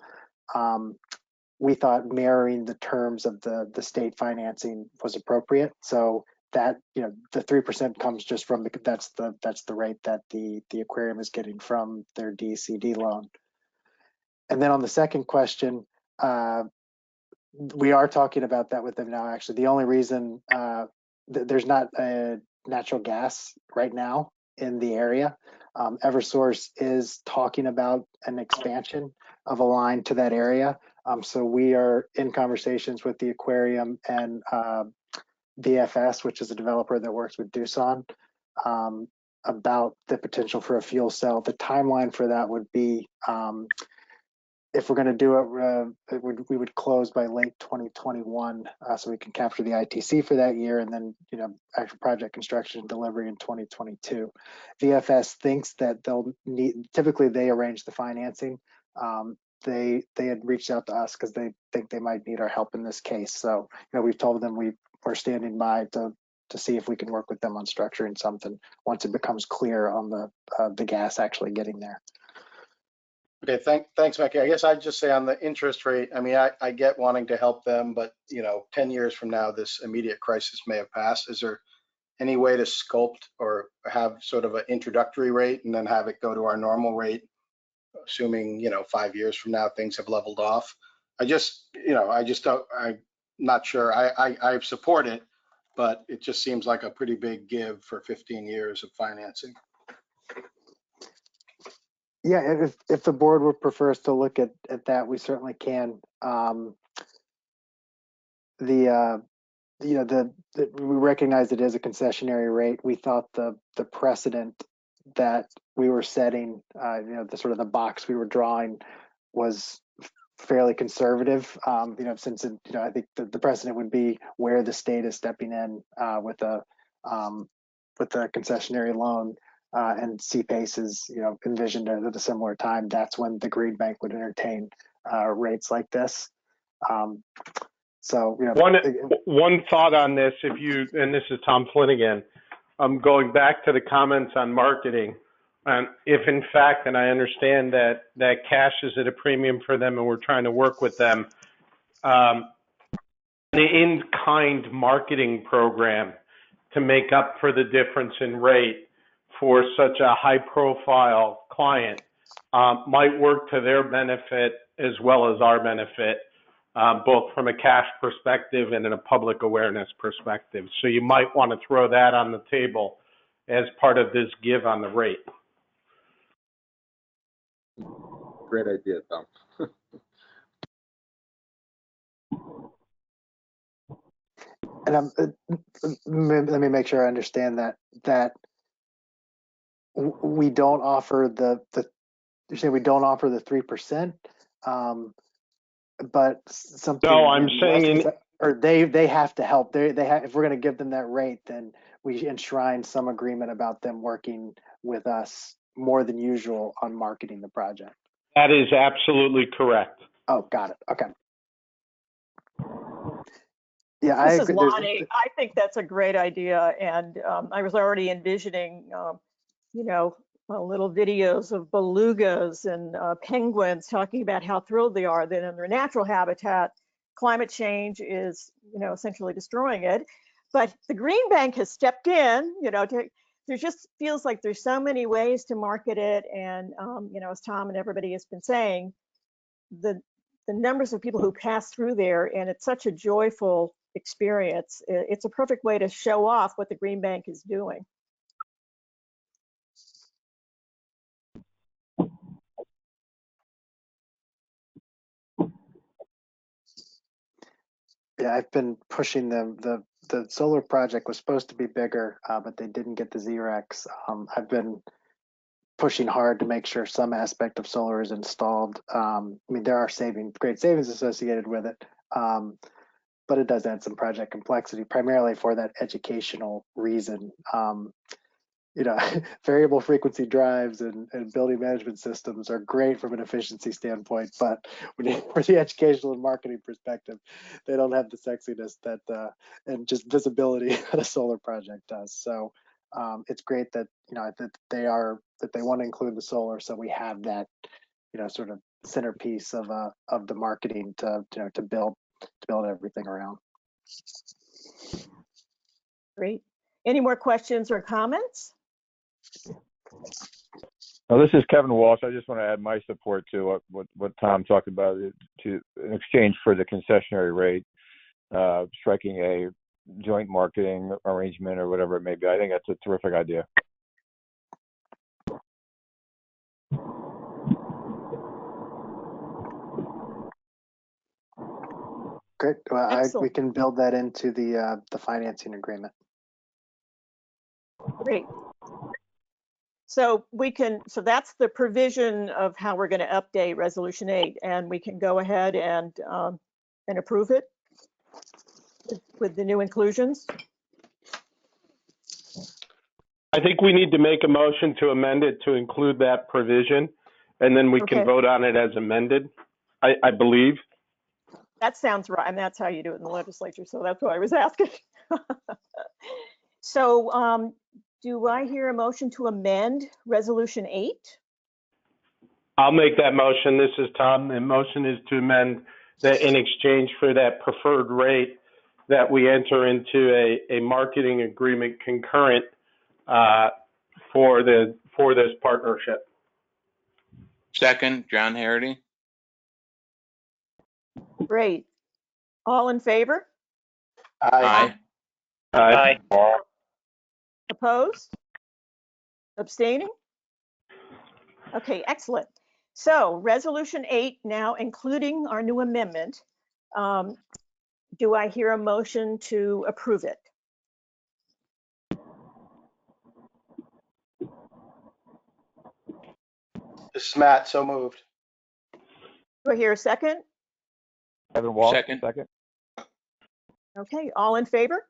We thought mirroring the terms of the state financing was appropriate. So that, the 3% comes just from that's the rate that the aquarium is getting from their DCD loan. And then on the second question, we are talking about that with them now. Actually, the only reason there's not a natural gas right now in the area. Eversource is talking about an expansion of a line to that area. So we are in conversations with the aquarium and BFS, which is a developer that works with Doosan, about the potential for a fuel cell. The timeline for that would be, if we're going to do it, we would close by late 2021, so we can capture the ITC for that year, and then actual project construction and delivery in 2022. VFS thinks that they'll need. Typically, they arrange the financing. they had reached out to us because they think they might need our help in this case. So, we've told them we're standing by to see if we can work with them on structuring something once it becomes clear on the gas actually getting there. Okay, thanks, Becky. I guess I'd just say on the interest rate, I mean, I get wanting to help them, but 10 years from now, this immediate crisis may have passed. Is there any way to sculpt or have sort of an introductory rate and then have it go to our normal rate, assuming 5 years from now things have leveled off? I'm not sure. I support it, but it just seems like a pretty big give for 15 years of financing. Yeah, if the board would prefer us to look at that, we certainly can. We recognize it is a concessionary rate. We thought the precedent that we were setting, the sort of the box we were drawing was fairly conservative. Since I think the precedent would be where the state is stepping in with a concessionary loan. And CPACE is, envisioned at a similar time. That's when the Green Bank would entertain rates like this. One thought on this, and this is Tom Flynn again, going back to the comments on marketing, if in fact, and I understand that cash is at a premium for them and we're trying to work with them, the in-kind marketing program to make up for the difference in rate for such a high-profile client might work to their benefit as well as our benefit, both from a cash perspective and in a public awareness perspective. So you might want to throw that on the table as part of this give on the rate. Great idea, Tom. And let me make sure I understand that we don't offer you're saying we don't offer the 3%, but something. No, I'm saying or they have to help. They have, if we're going to give them that rate, then we enshrine some agreement about them working with us more than usual on marketing the project. That is absolutely correct. Oh, got it. Okay. Yeah, this is Lonnie. I think that's a great idea, and I was already envisioning, little videos of belugas and penguins talking about how thrilled they are that in their natural habitat, climate change is, essentially destroying it. But the Green Bank has stepped in, there just feels like there's so many ways to market it, and as Tom and everybody has been saying, the numbers of people who pass through there, and it's such a joyful experience. It's a perfect way to show off what the Green Bank is doing. Yeah, I've been pushing them. The solar project was supposed to be bigger, but they didn't get the ZREX. I've been pushing hard to make sure some aspect of solar is installed. There are great savings associated with it, but it does add some project complexity, primarily for that educational reason. Variable frequency drives and building management systems are great from an efficiency standpoint, but for the educational and marketing perspective, they don't have the sexiness that and just visibility that a solar project does. So it's great that that they want to include the solar, so we have that sort of centerpiece of the marketing to build everything around. Great. Any more questions or comments? Well, this is Kevin Walsh. I just want to add my support to what Tom talked about, in exchange for the concessionary rate, striking a joint marketing arrangement or whatever it may be. I think that's a terrific idea. Great. Well, we can build that into the financing agreement. Great. So that's the provision of how we're going to update Resolution 8, and we can go ahead and approve it with the new inclusions. I think we need to make a motion to amend it to include that provision, and then we can vote on it as amended. I believe. That sounds right, and that's how you do it in the legislature, so that's why I was asking. So do I hear a motion to amend Resolution 8? I'll make that motion. This is Tom. The motion is to amend that in exchange for that preferred rate that we enter into a marketing agreement concurrent for this partnership. Second, John Harity. Great. All in favor? Aye. Aye. Opposed? Abstaining? Okay, excellent. So Resolution 8, now including our new amendment, do I hear a motion to approve it? This is Matt, so moved. Do I hear a second? Kevin Walsh, Second. second. Okay, all in favor?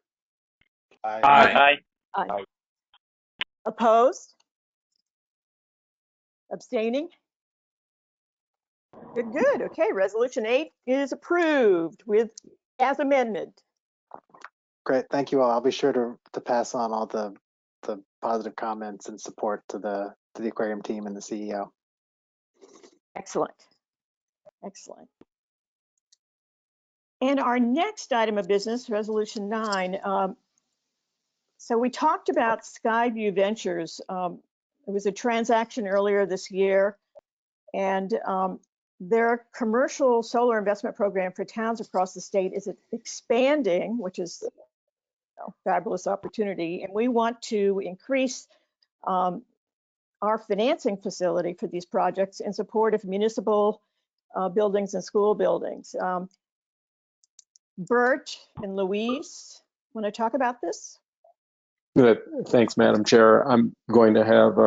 Aye. Aye. Opposed? Abstaining? Good, good. Okay, Resolution 8 is approved as amended. Great, thank you all. I'll be sure to pass on all the positive comments and support to the Aquarium team and the CEO. Excellent. Excellent. And our next item of business, Resolution 9. So we talked about Skyview Ventures. It was a transaction earlier this year, and their commercial solar investment program for towns across the state is expanding, which is a fabulous opportunity. And we want to increase our financing facility for these projects in support of municipal buildings and school buildings. Bert and Louise, want to talk about this? Good. Thanks, Madam Chair. I'm going to have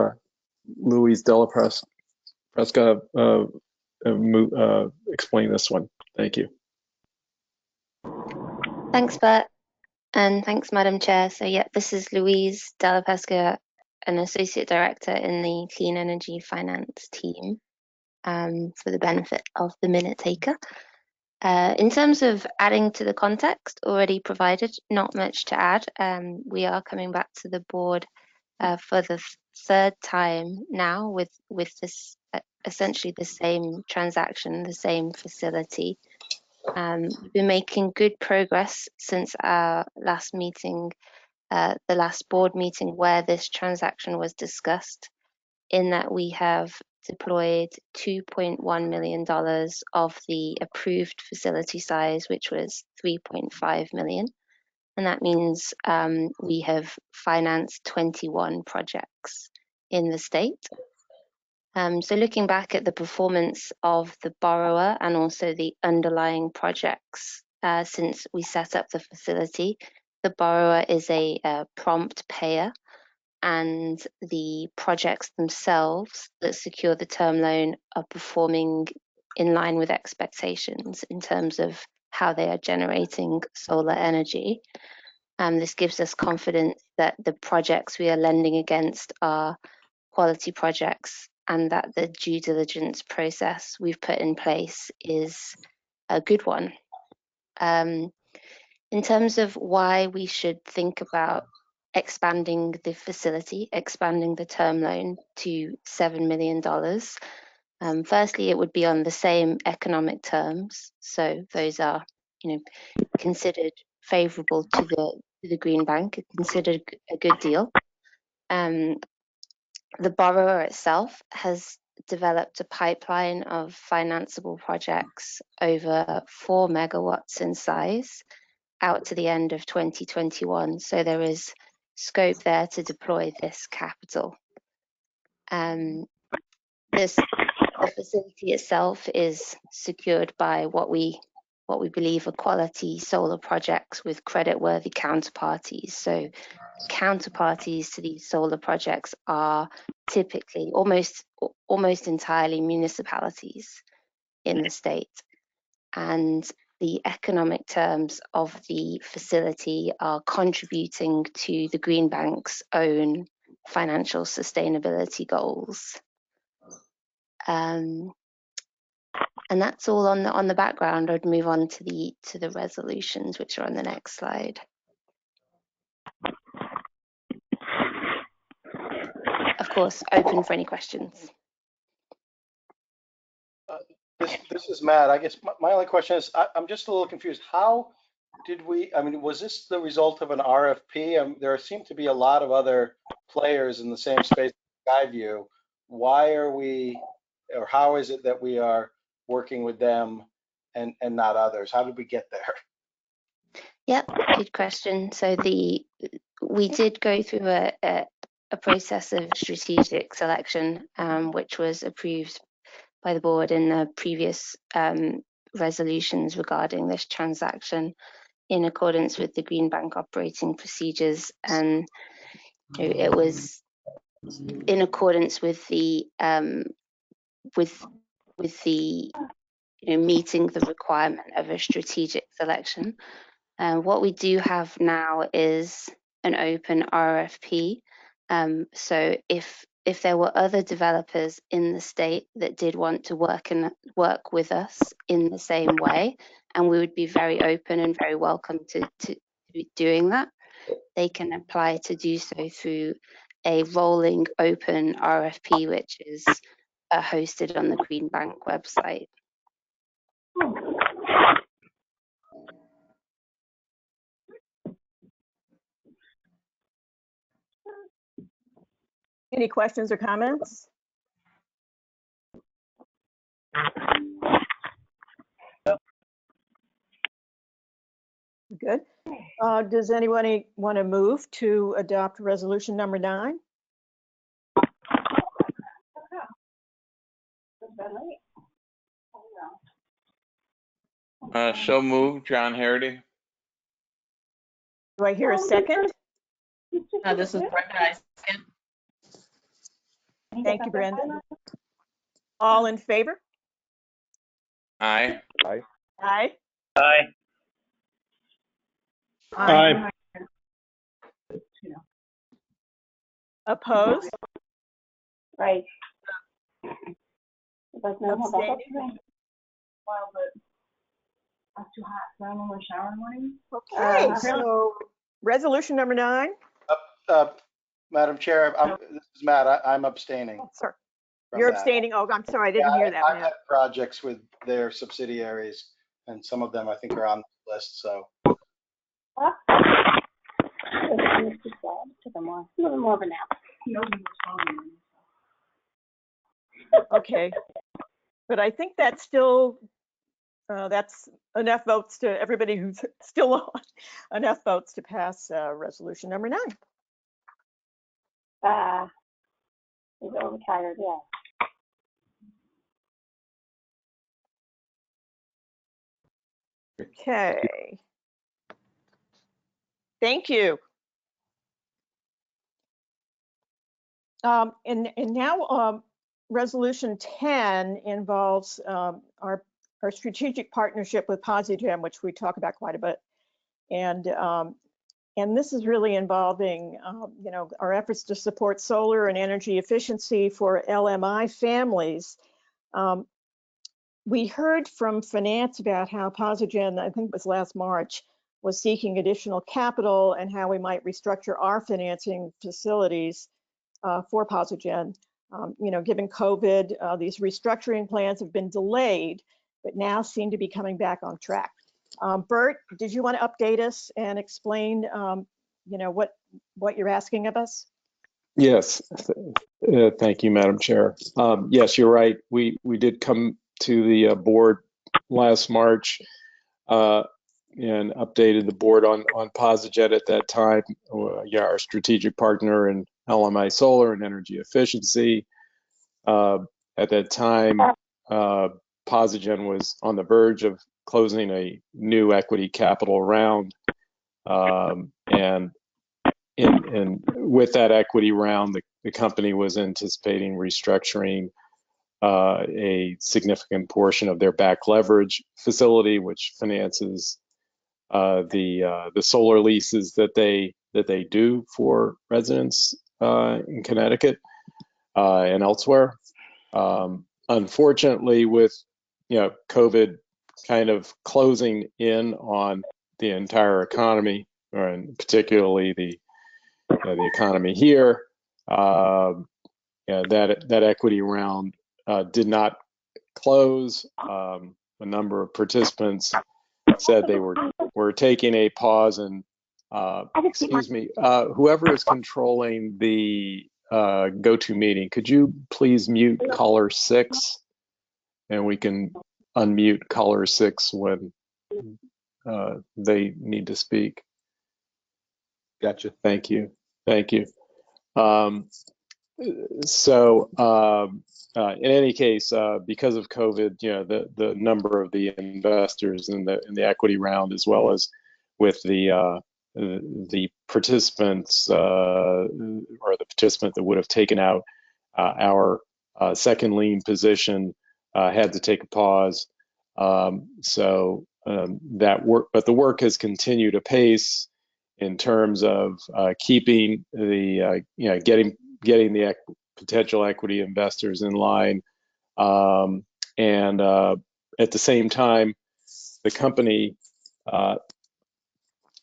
Louise Delapresca explain this one. Thank you. Thanks, Bert, and thanks, Madam Chair. So yeah, this is Louise Delapresca, an Associate Director in the Clean Energy Finance team, for the benefit of the minute taker. In terms of adding to the context already provided, not much to add. We are coming back to the board for the third time now with this essentially the same transaction, the same facility. We've been making good progress since our last meeting, the last board meeting where this transaction was discussed, in that we have deployed $2.1 million of the approved facility size, which was $3.5 million. And that means we have financed 21 projects in the state. So looking back at the performance of the borrower and also the underlying projects since we set up the facility, the borrower is a prompt payer, and the projects themselves that secure the term loan are performing in line with expectations in terms of how they are generating solar energy. This gives us confidence that the projects we are lending against are quality projects and that the due diligence process we've put in place is a good one. In terms of why we should think about expanding the facility, expanding the term loan to $7 million. Firstly, it would be on the same economic terms. So those are, considered favorable to the Green Bank, considered a good deal. The borrower itself has developed a pipeline of financeable projects over 4 megawatts in size out to the end of 2021. So there is scope there to deploy this capital. The facility itself is secured by what we believe are quality solar projects with creditworthy counterparties. So counterparties to these solar projects are typically almost entirely municipalities in the state, and the economic terms of the facility are contributing to the Green Bank's own financial sustainability goals. And that's all on the background. I'd move on to the resolutions, which are on the next slide. Of course, open for any questions. This is Matt. I guess my only question is, I'm just a little confused. How did we, I mean, was this the result of an RFP? There seem to be a lot of other players in the same space as Skyview. Why are we, or how is it that we are working with them and not others? How did we get there? Yep, good question. So we did go through a process of strategic selection, which was approved by the board in the previous resolutions regarding this transaction in accordance with the Green Bank operating procedures, and it was in accordance with the meeting the requirement of a strategic selection. What we do have now is an open RFP. So if there were other developers in the state that did want to work with us in the same way, and we would be very open and very welcome to doing that, they can apply to do so through a rolling open RFP, which is hosted on the Green Bank website. Any questions or comments? Good. Does anybody want to move to adopt resolution number 9? So moved, John Harity. Do I hear a second? This is Brenda. Thank you, Brenda. All in favor? Aye. Aye. Aye. Aye. Aye. Opposed? Right. Abstaining? Well, but that's too hot, so I'm gonna shower in the morning. Okay, so resolution number 9. Madam Chair, this is Matt. I'm abstaining. Oh, sorry. from You're that. abstaining. Oh, I'm sorry, I didn't hear that. I've Matt. had projects with their subsidiaries, and some of them I think are on the list, so. Took a little more of a nap. Okay, but I think that's still, that's enough votes to everybody who's still on, enough votes to pass resolution number 9. He's overtired, yeah. Okay. Thank you. And now resolution 10 involves our strategic partnership with PosiGen, which we talk about quite a bit. And this is really involving, our efforts to support solar and energy efficiency for LMI families. We heard from finance about how PosiGen, I think it was last March, was seeking additional capital and how we might restructure our financing facilities for PosiGen. Given COVID, these restructuring plans have been delayed, but now seem to be coming back on track. Bert, did you want to update us and explain, what you're asking of us? Yes, thank you, Madam Chair. Yes, you're right. We did come to the board last March and updated the board on PosiGen at that time. Our strategic partner in LMI Solar and energy efficiency. At that time, PosiGen was on the verge of closing a new equity capital round, and with that equity round, the company was anticipating restructuring a significant portion of their back leverage facility, which finances the solar leases that they do for residents in Connecticut and elsewhere. Unfortunately, with COVID kind of closing in on the entire economy, and particularly the economy here, that equity round did not close. A number of participants said they were taking a pause, and excuse me, whoever is controlling the GoToMeeting, could you please mute caller 6, and we can unmute caller 6 when they need to speak. Gotcha. Thank you. Thank you. In any case, because of COVID, the number of the investors in the equity round, as well as with the participants or the participant that would have taken out our second lien position, had to take a pause. That work, but the work has continued apace in terms of keeping the getting the potential equity investors in line, and at the same time, the company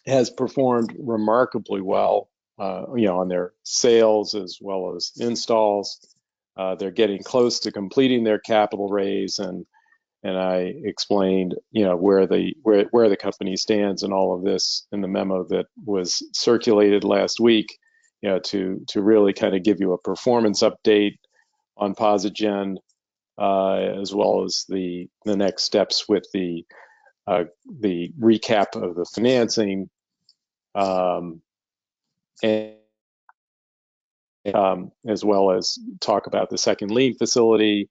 has performed remarkably well, on their sales as well as installs. They're getting close to completing their capital raise, and I explained, where the company stands and all of this in the memo that was circulated last week, to really kind of give you a performance update on Posigen, as well as the next steps with the recap of the financing, and as well as talk about the second lien facility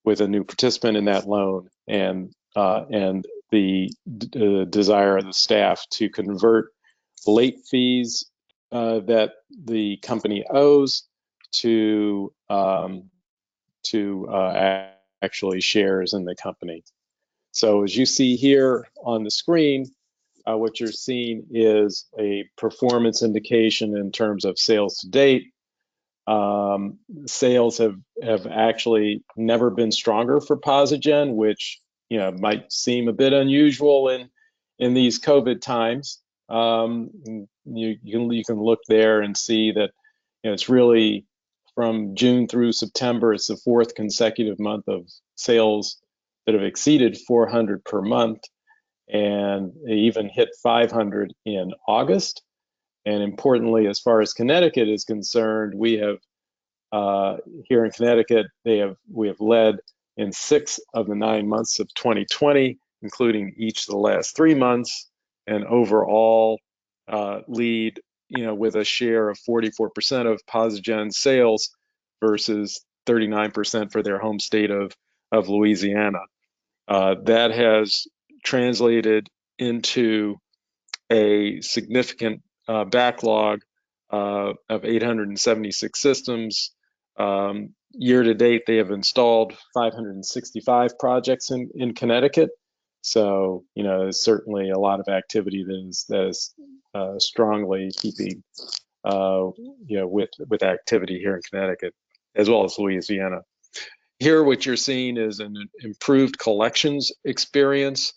with a new participant in that loan, and the desire of the staff to convert late fees that the company owes to actually shares in the company. So as you see here on the screen, what you're seeing is a performance indication in terms of sales to date. Sales have actually never been stronger for Posigen, which might seem a bit unusual in these COVID times. You can look there and see that it's really from June through September. It's the 4th consecutive month of sales that have exceeded 400 per month, and they even hit 500 in August. And importantly, as far as Connecticut is concerned, we have here in Connecticut, we have led in 6 of the 9 months of 2020, including each of the last 3 months, and overall lead, with a share of 44% of Posigen sales versus 39% for their home state of Louisiana. That has translated into a significant backlog of 876 systems. Year to date, they have installed 565 projects in Connecticut. So, there's certainly a lot of activity that is strongly keeping, with activity here in Connecticut, as well as Louisiana. Here, what you're seeing is an improved collections experience.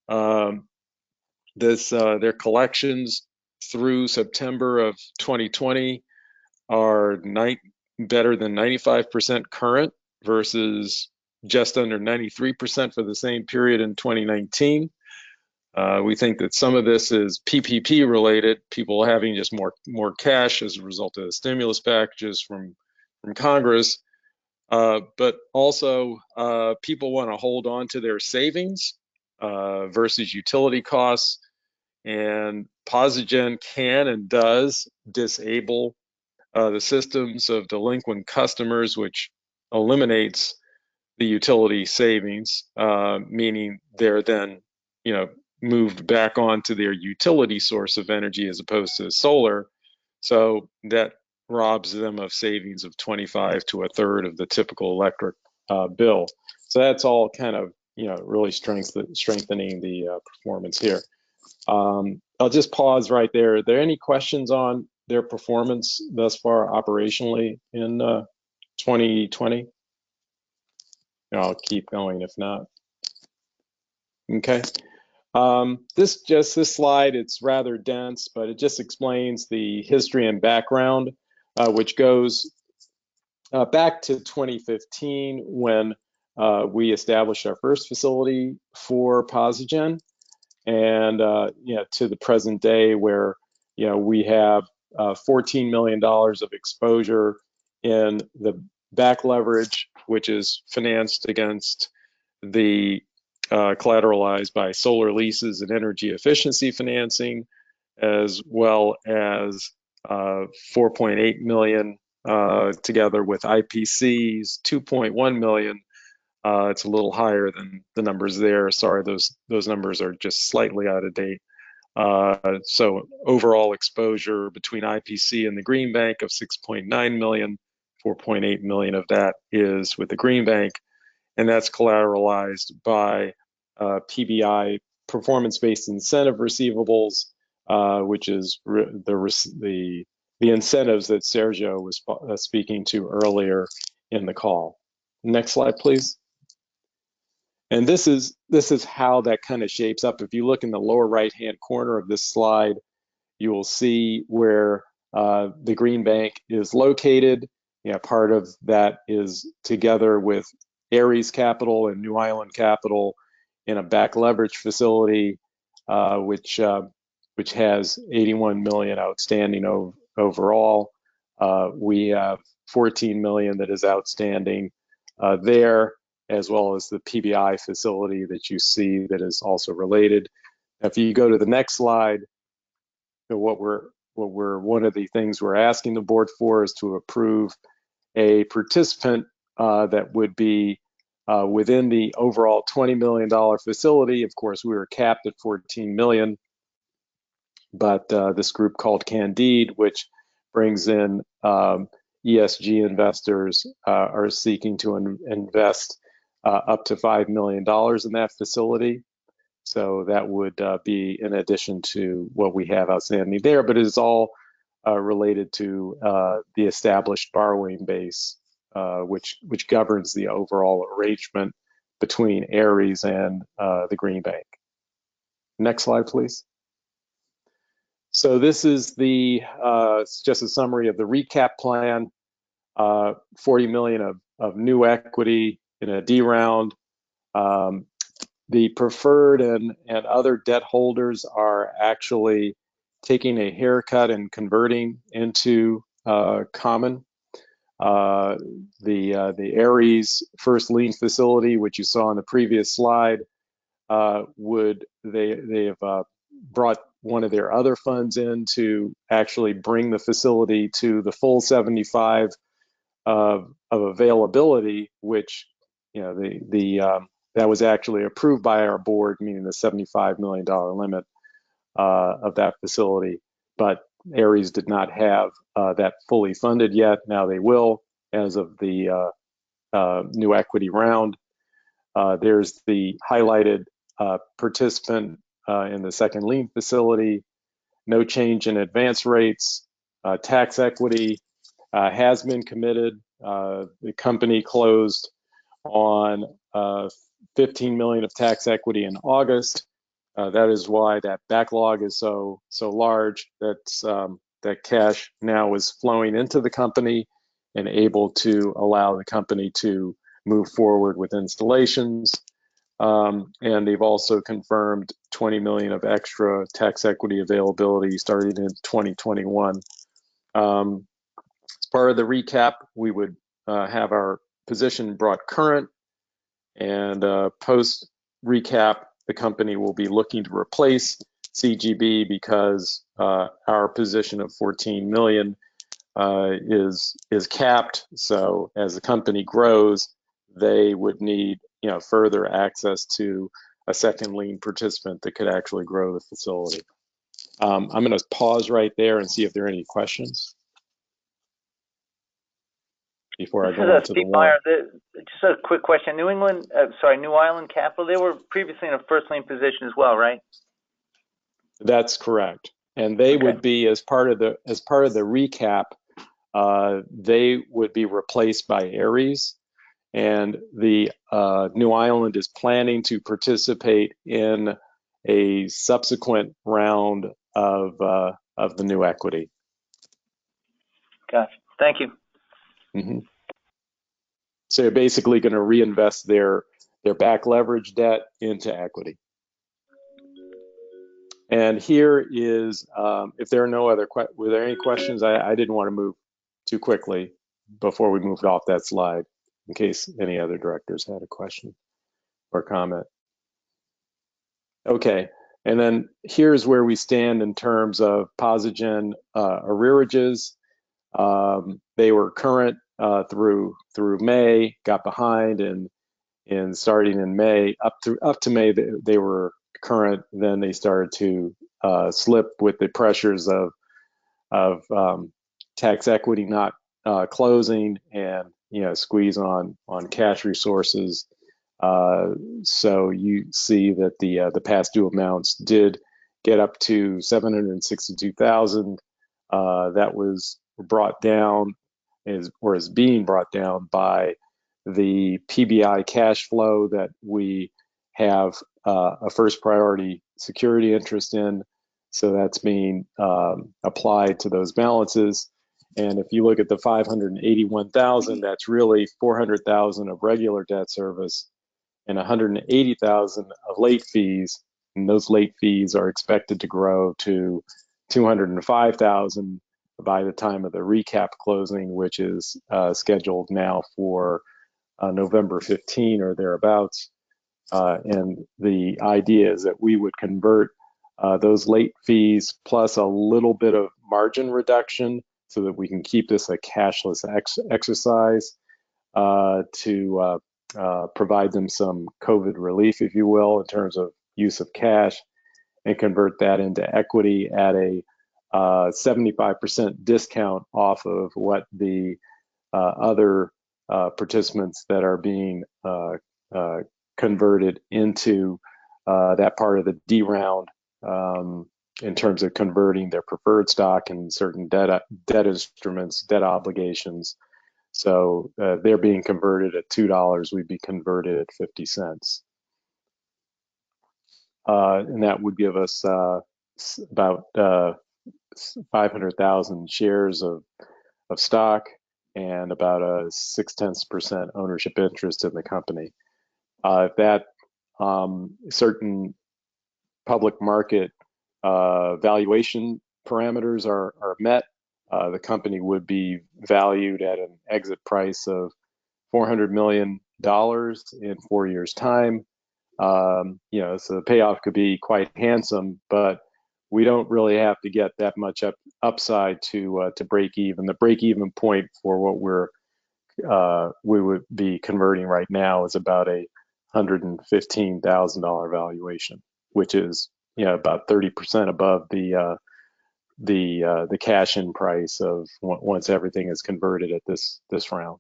Their collections through September of 2020 are better than 95% current versus just under 93% for the same period in 2019. We think that some of this is PPP related, people having just more cash as a result of the stimulus packages from Congress, but also people want to hold on to their savings versus utility costs. And Posigen can and does disable the systems of delinquent customers, which eliminates the utility savings, meaning they're then, moved back onto their utility source of energy as opposed to solar. So that robs them of savings of 25 to a third of the typical electric bill. So that's all kind of, really strengthening the performance here. I'll just pause right there. Are there any questions on their performance thus far operationally in 2020? I'll keep going if not. Okay. This slide, it's rather dense, but it just explains the history and background, which goes back to 2015 when we established our first facility for Posigen, and to the present day where we have $14 million of exposure in the back leverage, which is financed against the collateralized by solar leases and energy efficiency financing, as well as 4.8 million together with IPCs, 2.1 million. It's a little higher than the numbers there. Sorry, those numbers are just slightly out of date. So overall exposure between IPC and the Green Bank of 6.9 million, 4.8 million of that is with the Green Bank, and that's collateralized by PBI, performance-based incentive receivables, which is the incentives that Sergio was speaking to earlier in the call. Next slide, please. And this is how that kind of shapes up. If you look in the lower right-hand corner of this slide, you will see where the Green Bank is located. Part of that is together with Ares Capital and New Island Capital in a back leverage facility, which has 81 million outstanding overall. We have 14 million that is outstanding there, as well as the PBI facility that you see that is also related. If you go to the next slide, one of the things we're asking the board for is to approve a participant that would be within the overall $20 million facility. Of course, we were capped at 14 million, but this group called Candide, which brings in ESG investors, are seeking to invest up to $5 million in that facility. So that would be in addition to what we have outstanding there, but it is all related to the established borrowing base, which governs the overall arrangement between Ares and the Green Bank. Next slide, please. So this is it's just a summary of the recap plan. 40 million of new equity in a D round. The preferred and other debt holders are actually taking a haircut and converting into common. The Ares first lien facility, which you saw on the previous slide, they have brought one of their other funds in to actually bring the facility to the full 75 of availability, which that was actually approved by our board, meaning the $75 million limit of that facility. But Ares did not have that fully funded yet. Now they will, as of the new equity round. There's the highlighted participant in the second lien facility. No change in advance rates. Tax equity has been committed. The company closed on 15 million of tax equity in August. That is why that backlog is so large. That cash now is flowing into the company and able to allow the company to move forward with installations. And they've also confirmed 20 million of extra tax equity availability starting in 2021. As part of the recap, we would have our position brought current, and post recap, the company will be looking to replace CGB because our position of 14 million is capped. So as the company grows, they would need further access to a second lien participant that could actually grow the facility. I'm going to pause right there and see if there are any questions before I go on to the warrant. Just a quick question. New Island Capital, they were previously in a first lien position as well, right? That's correct. And they would be, as part of the recap, they would be replaced by Ares. And the New Island is planning to participate in a subsequent round of the new equity. Gotcha. Thank you. Mm-hmm. So you're basically going to reinvest their back leverage debt into equity. And here is, if there are no other, were there any questions? I didn't want to move too quickly before we moved off that slide, in case any other directors had a question or comment. Okay, and then here's where we stand in terms of Posigen arrearages. They were current through May, got behind, and starting in May up to May they were current. Then they started to slip with the pressures of tax equity not closing, and squeeze on cash resources. So you see that the past due amounts did get up to 762,000. That was brought down, is being brought down by the PBI cash flow that we have a first priority security interest in. So that's being applied to those balances. And if you look at the 581,000, that's really 400,000 of regular debt service and 180,000 of late fees. And those late fees are expected to grow to 205,000 by the time of the recap closing, which is scheduled now for November 15 or thereabouts. And the idea is that we would convert those late fees plus a little bit of margin reduction so that we can keep this a cashless exercise to provide them some COVID relief, if you will, in terms of use of cash, and convert that into equity at a 75% discount off of what the other participants that are being converted into that part of the D round, in terms of converting their preferred stock and certain debt instruments, debt obligations. So they're being converted at $2, we'd be converted at 50 cents. And that would give us about 500,000 shares of stock and about a 0.6% ownership interest in the company. If that certain public market valuation parameters are met, the company would be valued at an exit price of $400 million in 4 years' time. So the payoff could be quite handsome, but we don't really have to get that much upside to break even. The break even point for what we would be converting right now is about a $115,000 valuation, which is about 30% above the cash in price of once everything is converted at this round.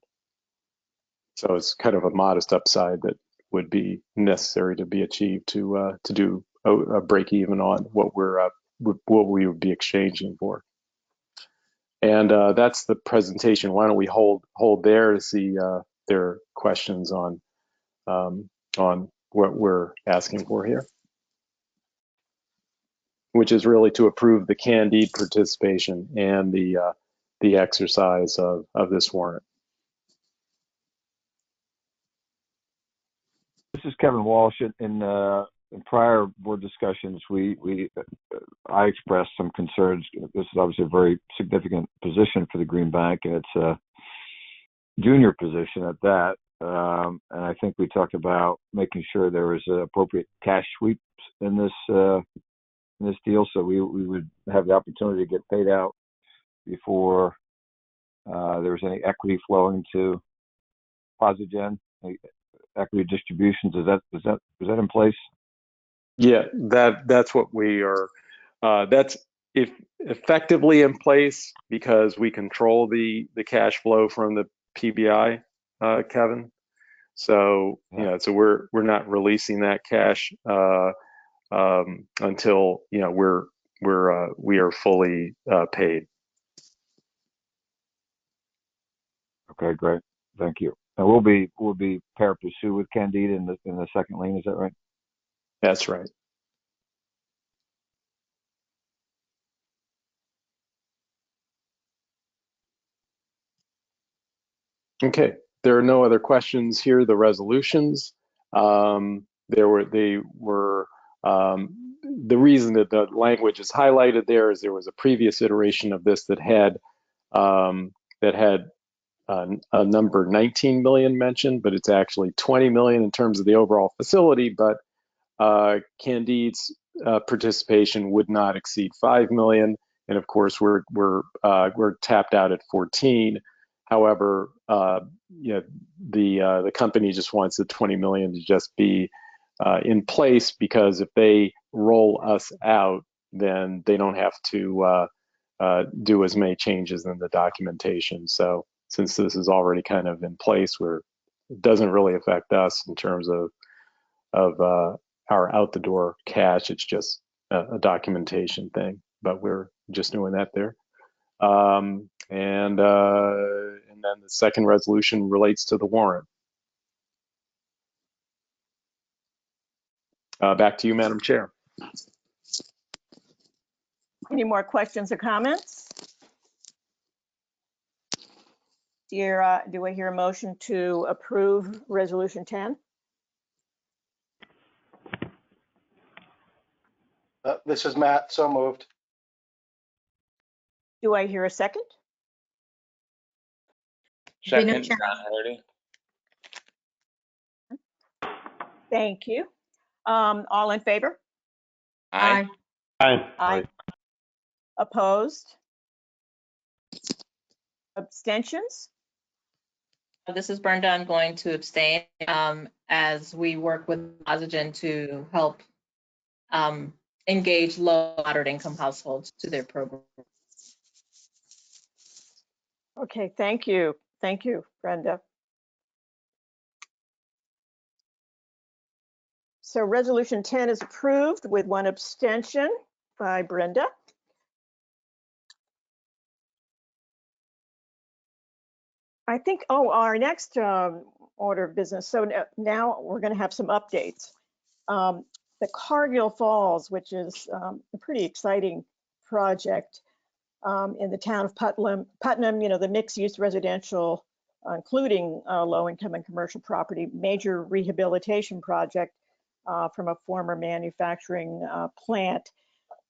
So it's kind of a modest upside that would be necessary to be achieved to do a break even on what we would be exchanging for. And that's the presentation. Why don't we hold there to see their questions on what we're asking for here, which is really to approve the Candide participation and the exercise of this warrant. This is Kevin Walsh. In prior board discussions, I expressed some concerns. This is obviously a very significant position for the Green Bank, and it's a junior position at that. And I think we talked about making sure there was appropriate cash sweeps in this deal, so we would have the opportunity to get paid out before there was any equity flowing to Posigen. Equity distributions, is that in place? Yeah, that's what we are. That's effectively in place because we control the cash flow from the PBI, Kevin. So so we're not releasing that cash until we are fully paid. Okay, great. Thank you. we'll be pari passu with Candida in the second lien. Is that right? That's right. Okay, there are no other questions here. The resolutions, the reason that the language is highlighted there is there was a previous iteration of this that had a number 19 million mentioned, but it's actually 20 million in terms of the overall facility. But Candide's participation would not exceed 5 million, and of course we're tapped out at 14. However, the company just wants the 20 million to just be in place, because if they roll us out, then they don't have to do as many changes in the documentation. So since this is already kind of in place, it doesn't really affect us in terms of our out the door cash. It's just a documentation thing, but we're just doing that there. And then the second resolution relates to the warrant. Back to you, Madam Chair. Any more questions or comments? Do I hear a motion to approve Resolution 10? This is Matt, so moved. Do I hear a second? Second, John Hardy. Thank you. All in favor? Aye. Aye. Opposed? Abstentions? This is Brenda. I'm going to abstain as we work with Oxygen to help engage low moderate income households to their program. Okay, thank you. Thank you, Brenda. So Resolution 10 is approved with one abstention by Brenda. I think, our next order of business. So now we're going to have some updates. The Cargill Falls, which is a pretty exciting project in the town of Putnam, the mixed-use residential, including low-income and commercial property, major rehabilitation project from a former manufacturing plant.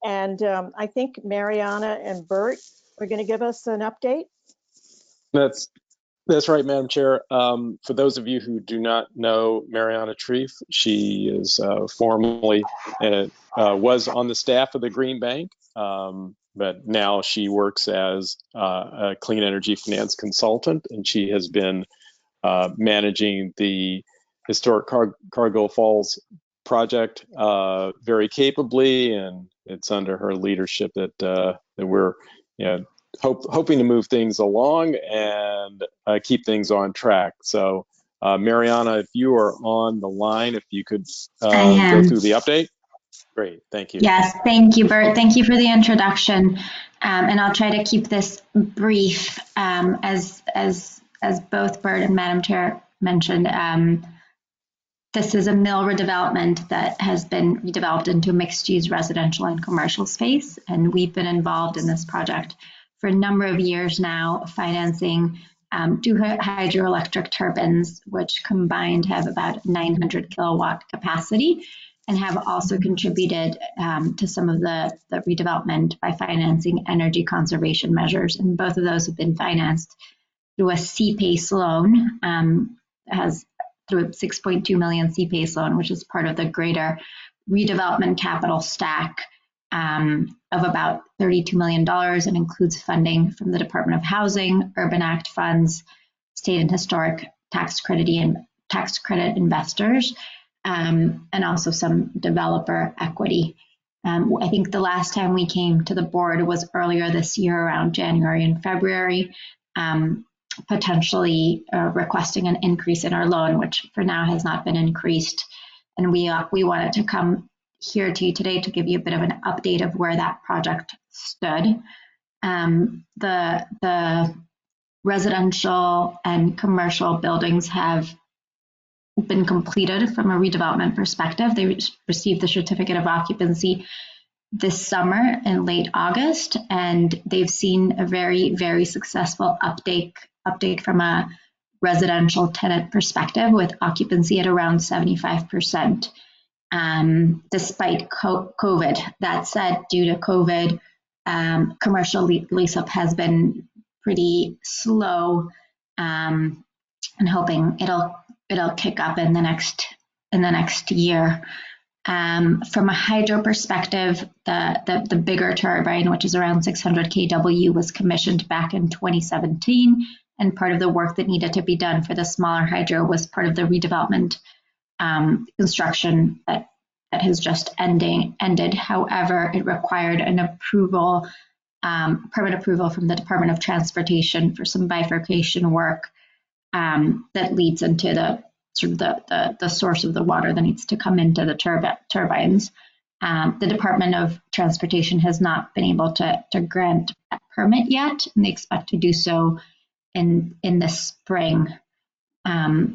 And I think Mariana and Bert are going to give us an update. That's right, Madam Chair. For those of you who do not know Mariana Treef, she is formerly was on the staff of the Green Bank, but now she works as a clean energy finance consultant, and she has been managing the historic Cargill Falls project very capably, and it's under her leadership that we're hoping to move things along and keep things on track. So Mariana, if you are on the line, if you could go through the update. Great, thank you. Yes, thank you, Bert. Thank you for the introduction. And I'll try to keep this brief. As both Bert and Madam Chair mentioned, this is a mill redevelopment that has been redeveloped into mixed-use residential and commercial space. And we've been involved in this project for a number of years now, financing 2 hydroelectric turbines, which combined have about 900 kilowatt capacity, and have also contributed to some of the redevelopment by financing energy conservation measures. And both of those have been financed through a CPACE loan, through a 6.2 million CPACE loan, which is part of the greater redevelopment capital stack of about $32 million, and includes funding from the Department of Housing, Urban Act funds, state and historic tax credit investors, and also some developer equity. I think the last time we came to the board was earlier this year, around January and February, potentially requesting an increase in our loan, which for now has not been increased. And we wanted to come here to you today to give you a bit of an update of where that project stood. The residential and commercial buildings have been completed from a redevelopment perspective. They received the certificate of occupancy this summer in late August, and they've seen a very, very successful uptake from a residential tenant perspective, with occupancy at around 75%, despite COVID. That said, due to COVID, commercial lease-up has been pretty slow, and hoping it'll kick up in the next year. From a hydro perspective, the bigger turbine, which is around 600 kW, was commissioned back in 2017, and part of the work that needed to be done for the smaller hydro was part of the redevelopment construction that has just ended. However, it required an approval, permit approval from the Department of Transportation for some bifurcation work that leads into the source of the water that needs to come into the turbines. The Department of Transportation has not been able to grant that permit yet, and they expect to do so in the spring.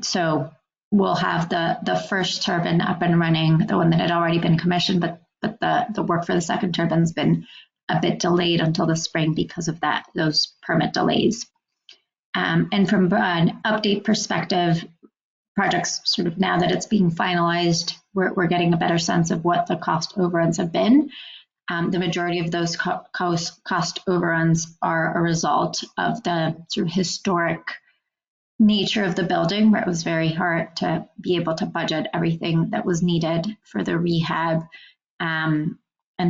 So we'll have the first turbine up and running, the one that had already been commissioned, but the work for the second turbine's been a bit delayed until the spring because of those permit delays. And from an update perspective, projects sort of now that it's being finalized, we're getting a better sense of what the cost overruns have been. The majority of those cost overruns are a result of the sort of historic nature of the building, where it was very hard to be able to budget everything that was needed for the rehab, and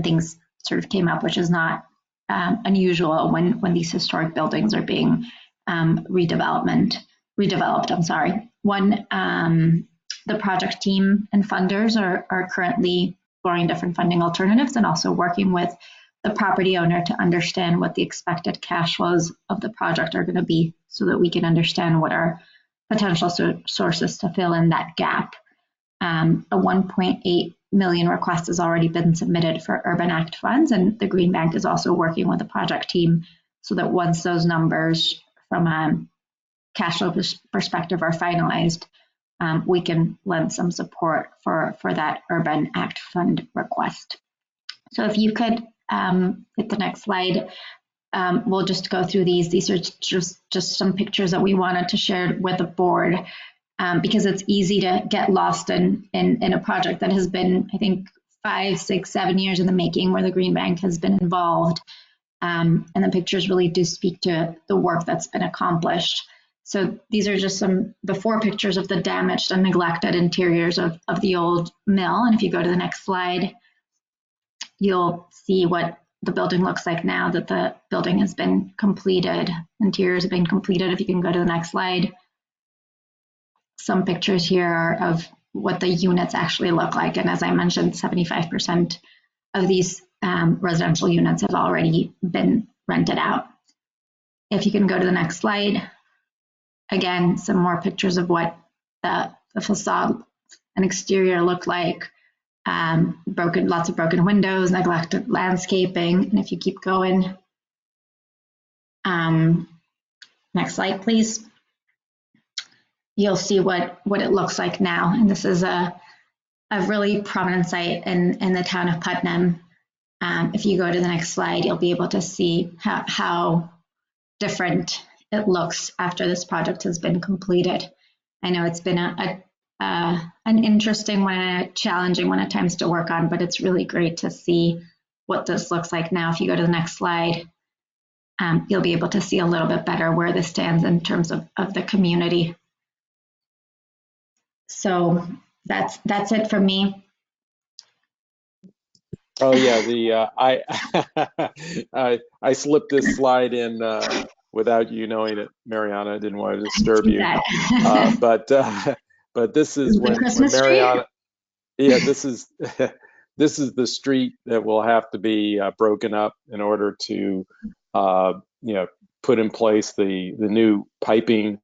things sort of came up, which is not unusual when these historic buildings are being redeveloped. The project team and funders are currently exploring different funding alternatives and also working with the property owner to understand what the expected cash flows of the project are going to be, so that we can understand what our potential sources to fill in that gap. A 1.8 million request has already been submitted for Urban Act funds, and the Green Bank is also working with the project team so that once those numbers from a cash flow perspective are finalized, we can lend some support for that Urban Act fund request. So if you could hit the next slide, we'll just go through these. These are just some pictures that we wanted to share with the board, because it's easy to get lost in a project that has been, I think, 5, 6, 7 years in the making, where the Green Bank has been involved. And the pictures really do speak to the work that's been accomplished. So these are just some before pictures of the damaged and neglected interiors of the old mill. And if you go to the next slide, you'll see what the building looks like now that the building has been completed. Interiors have been completed. If you can go to the next slide. Some pictures here are of what the units actually look like. And as I mentioned, 75% of these residential units have already been rented out. If you can go to the next slide. Again, some more pictures of what the facade and exterior look like. Lots of broken windows, neglected landscaping. And if you keep going, next slide, please. You'll see what it looks like now. And this is a really prominent site in the town of Putnam. If you go to the next slide, you'll be able to see how different it looks after this project has been completed. I know it's been an interesting one, a challenging one at times to work on, but it's really great to see what this looks like now. If you go to the next slide, you'll be able to see a little bit better where this stands in terms of the community. So that's it from me. Oh yeah, I slipped this slide in without you knowing it, Mariana. I didn't want to disturb you, but this is when Mariana. Yeah, this is the street that will have to be broken up in order to put in place the new piping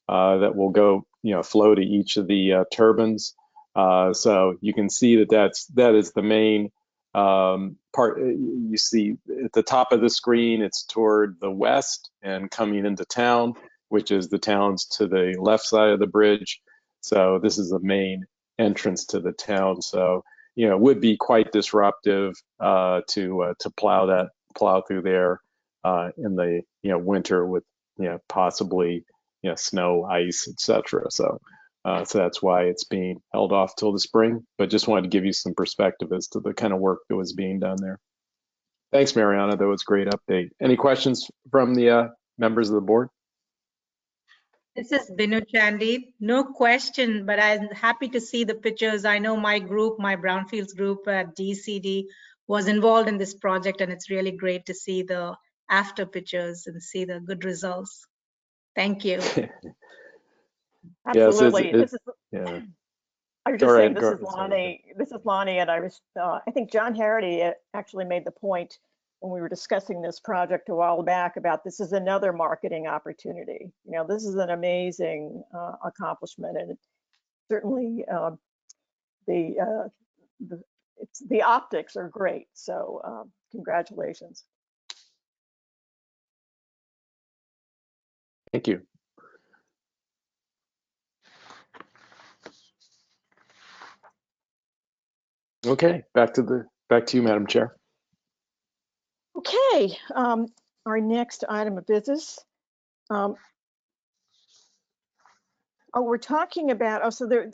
that will go flow to each of the turbines. So you can see that is the main You see at the top of the screen, it's toward the west and coming into town, which is the towns to the left side of the bridge. So this is the main entrance to the town. So, it would be quite disruptive to plow through there in the winter with possibly snow, ice, etc. So that's why it's being held off till the spring. But just wanted to give you some perspective as to the kind of work that was being done there. Thanks, Mariana. That was a great update. Any questions from the members of the board? This is Binu Chandy. No question, but I'm happy to see the pictures. I know my group, my Brownfields group at DCD, was involved in this project, and it's really great to see the after pictures and see the good results. Thank you. Absolutely. Yeah. I was just saying, this is Lonnie. This is Lonnie, and I think John Harity actually made the point when we were discussing this project a while back about this is another marketing opportunity. This is an amazing accomplishment, and certainly the optics are great. So congratulations. Thank you. Okay, back to you, Madam Chair. Okay, our next item of business. We're talking about, so the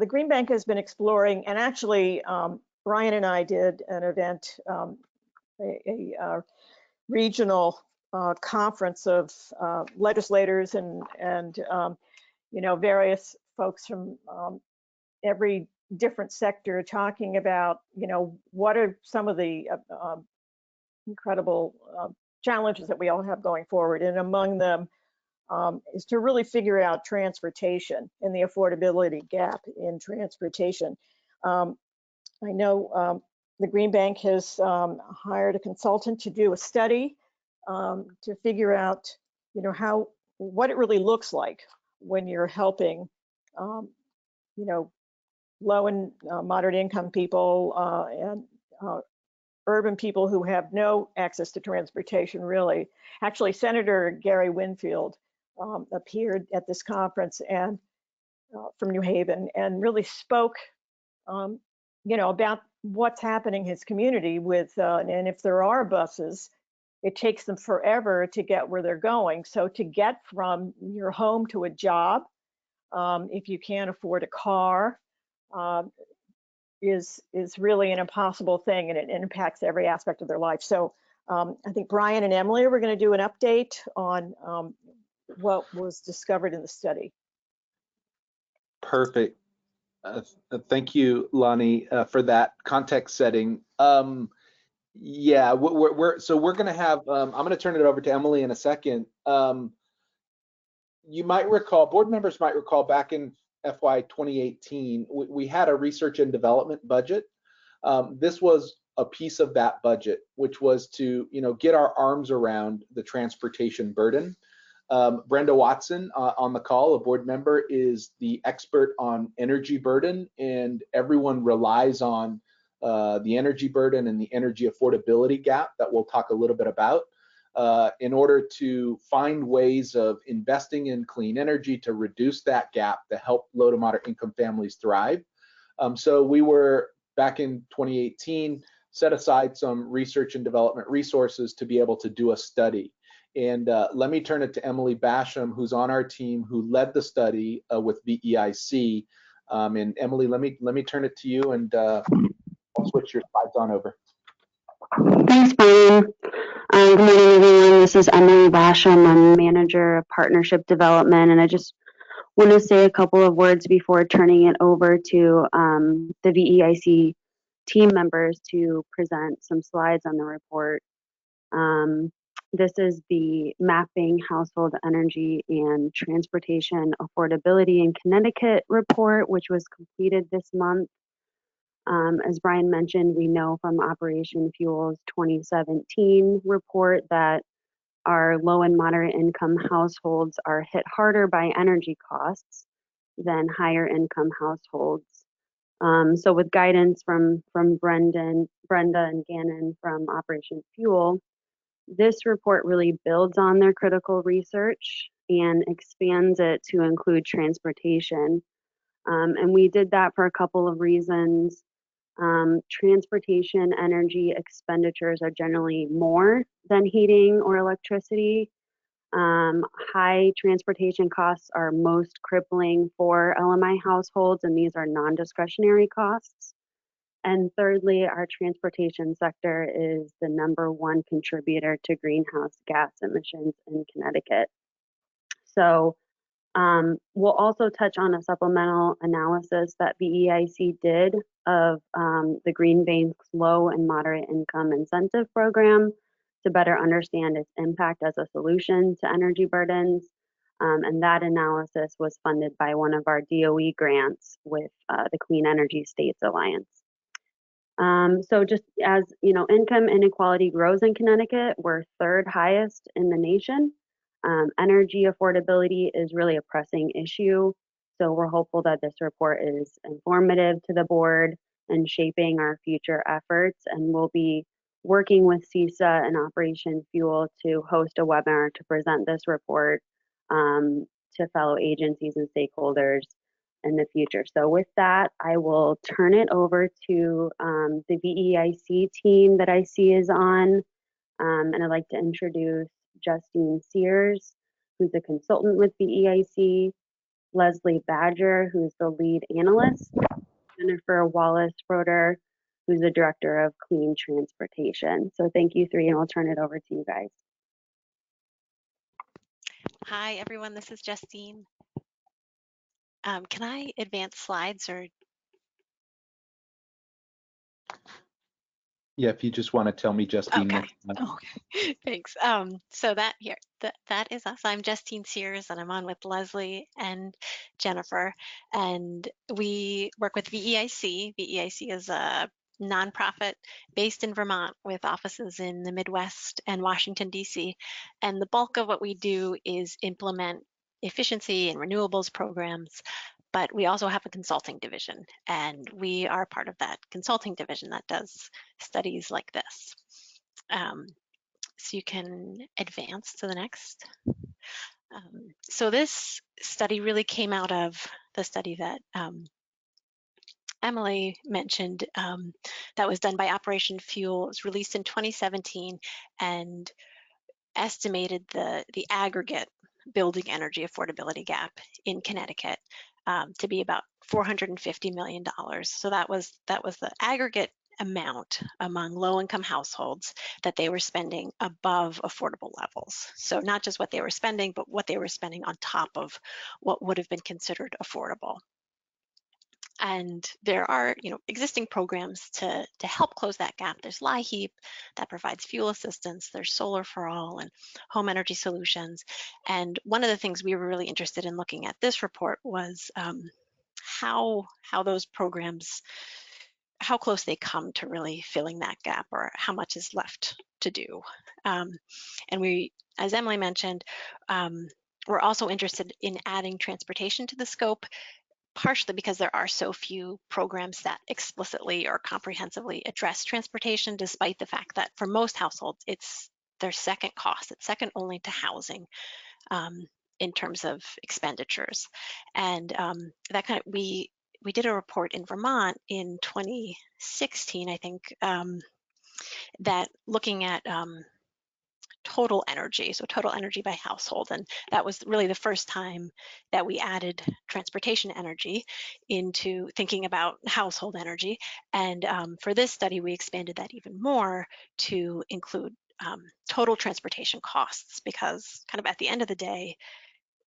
Green Bank has been exploring, and actually Brian and I did an event, a regional conference of legislators and various folks from every different sector talking about, what are some of the incredible challenges that we all have going forward. And among them is to really figure out transportation and the affordability gap in transportation. I know the Green Bank has hired a consultant to do a study to figure out, what it really looks like when you're helping, low and moderate income people and urban people who have no access to transportation, really. Actually, Senator Gary Winfield appeared at this conference and from New Haven and really spoke, about what's happening in his community with, and if there are buses, it takes them forever to get where they're going. So to get from your home to a job, if you can't afford a car, is really an impossible thing, and it impacts every aspect of their life. So I think Brian and Emily were going to do an update on what was discovered in the study. Perfect. Thank you, Lonnie, for that context setting. Yeah, we're going to have, I'm going to turn it over to Emily in a second. You might recall, board members might recall back in FY 2018, we had a research and development budget. This was a piece of that budget, which was to, get our arms around the transportation burden. Brenda Watson on the call, a board member, is the expert on energy burden, and everyone relies on the energy burden and the energy affordability gap that we'll talk a little bit about in order to find ways of investing in clean energy to reduce that gap to help low to moderate income families thrive. So we were, back in 2018, set aside some research and development resources to be able to do a study. And let me turn it to Emily Basham, who's on our team, who led the study with VEIC. And Emily, let me turn it to you, and I'll switch your slides on over. Thanks, Brian. Good morning, everyone. This is Emily Basham. I'm Manager of Partnership Development, and I just want to say a couple of words before turning it over to the VEIC team members to present some slides on the report. This is the Mapping Household Energy and Transportation Affordability in Connecticut report, which was completed this month. As Brian mentioned, we know from Operation Fuel's 2017 report that our low and moderate income households are hit harder by energy costs than higher income households. So with guidance from Brenda and Gannon from Operation Fuel, this report really builds on their critical research and expands it to include transportation. And we did that for a couple of reasons. Transportation energy expenditures are generally more than heating or electricity. High transportation costs are most crippling for LMI households, and these are non-discretionary costs. And thirdly, our transportation sector is the #1 contributor to greenhouse gas emissions in Connecticut. So we'll also touch on a supplemental analysis that BEIC did of the Green Bank's low and moderate income incentive program to better understand its impact as a solution to energy burdens. And that analysis was funded by one of our DOE grants with the Clean Energy States Alliance. So just as you know, income inequality grows in Connecticut. We're 3rd highest in the nation. Energy affordability is really a pressing issue. So we're hopeful that this report is informative to the board and shaping our future efforts. And we'll be working with CISA and Operation Fuel to host a webinar to present this report to fellow agencies and stakeholders in the future. So with that, I will turn it over to the BEIC team that I see is on. And I'd like to introduce Justine Sears, who's a consultant with BEIC, Leslie Badger, who's the lead analyst, Jennifer Wallace-Broder, who's the director of Clean Transportation. So thank you three, and I'll turn it over to you guys. Hi, everyone. This is Justine. Can I advance slides or? Yeah, if you just want to tell me, Justine. Okay. Okay. Thanks. So that is us. I'm Justine Sears, and I'm on with Leslie and Jennifer, and we work with VEIC. VEIC is a nonprofit based in Vermont with offices in the Midwest and Washington, D.C. And the bulk of what we do is implement efficiency and renewables programs. But we also have a consulting division, and we are part of that consulting division that does studies like this. So you can advance to the next. So this study really came out of the study that Emily mentioned that was done by Operation Fuel. It was released in 2017 and estimated the aggregate building energy affordability gap in Connecticut to be about $450 million. So that was the aggregate amount among low-income households that they were spending above affordable levels. So not just what they were spending, but what they were spending on top of what would have been considered affordable. And there are, existing programs to help close that gap. There's LIHEAP that provides fuel assistance. There's Solar for All and home energy solutions. And one of the things we were really interested in looking at this report was how those programs, how close they come to really filling that gap, or how much is left to do. And we, as Emily mentioned, we're also interested in adding transportation to the scope, partially because there are so few programs that explicitly or comprehensively address transportation, despite the fact that for most households, it's their second cost. It's second only to housing in terms of expenditures. And that kind of, we did a report in Vermont in 2016, I think, that looking at total energy, so total energy by household. And that was really the first time that we added transportation energy into thinking about household energy. And for this study, we expanded that even more to include total transportation costs, because kind of at the end of the day,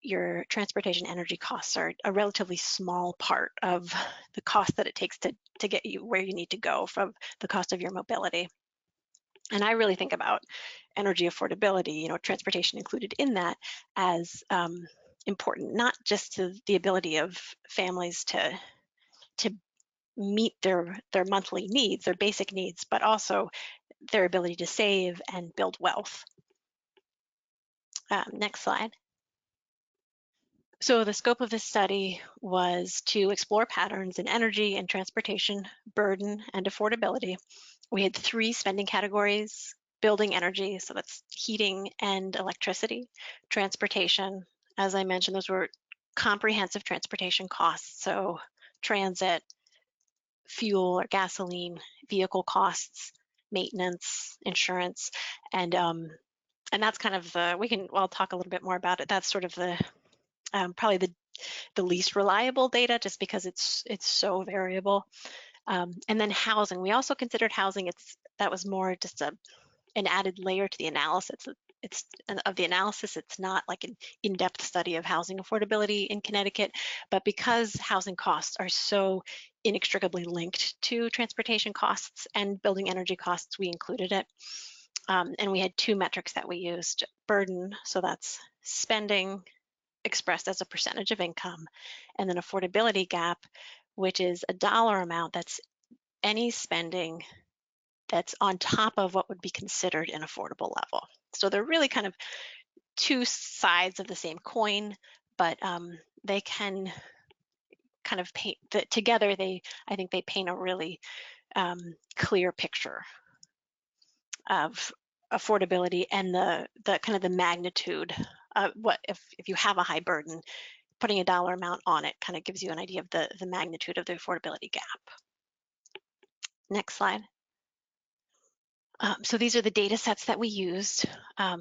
your transportation energy costs are a relatively small part of the cost that it takes to get you where you need to go from the cost of your mobility. And I really think about energy affordability, transportation included in that, as important, not just to the ability of families to meet their monthly needs, their basic needs, but also their ability to save and build wealth. Next slide. So the scope of this study was to explore patterns in energy and transportation, burden, and affordability. We had 3 spending categories: building energy, so that's heating and electricity; transportation, as I mentioned, those were comprehensive transportation costs, so transit, fuel or gasoline, vehicle costs, maintenance, insurance, and that's kind of the, I'll talk a little bit more about it. That's sort of the probably the least reliable data, just because it's so variable. And then housing, we also considered housing. That was more just an added layer to the analysis. It's not like an in-depth study of housing affordability in Connecticut, but because housing costs are so inextricably linked to transportation costs and building energy costs, we included it. And we had 2 metrics that we used: burden, so that's spending expressed as a percentage of income, and then affordability gap, which is a dollar amount that's any spending that's on top of what would be considered an affordable level. So they're really kind of 2 sides of the same coin, but they can kind of paint together. I think they paint a really clear picture of affordability and the kind of the magnitude of what if you have a high burden, putting a dollar amount on it kind of gives you an idea of the magnitude of the affordability gap. Next slide. So these are the data sets that we used.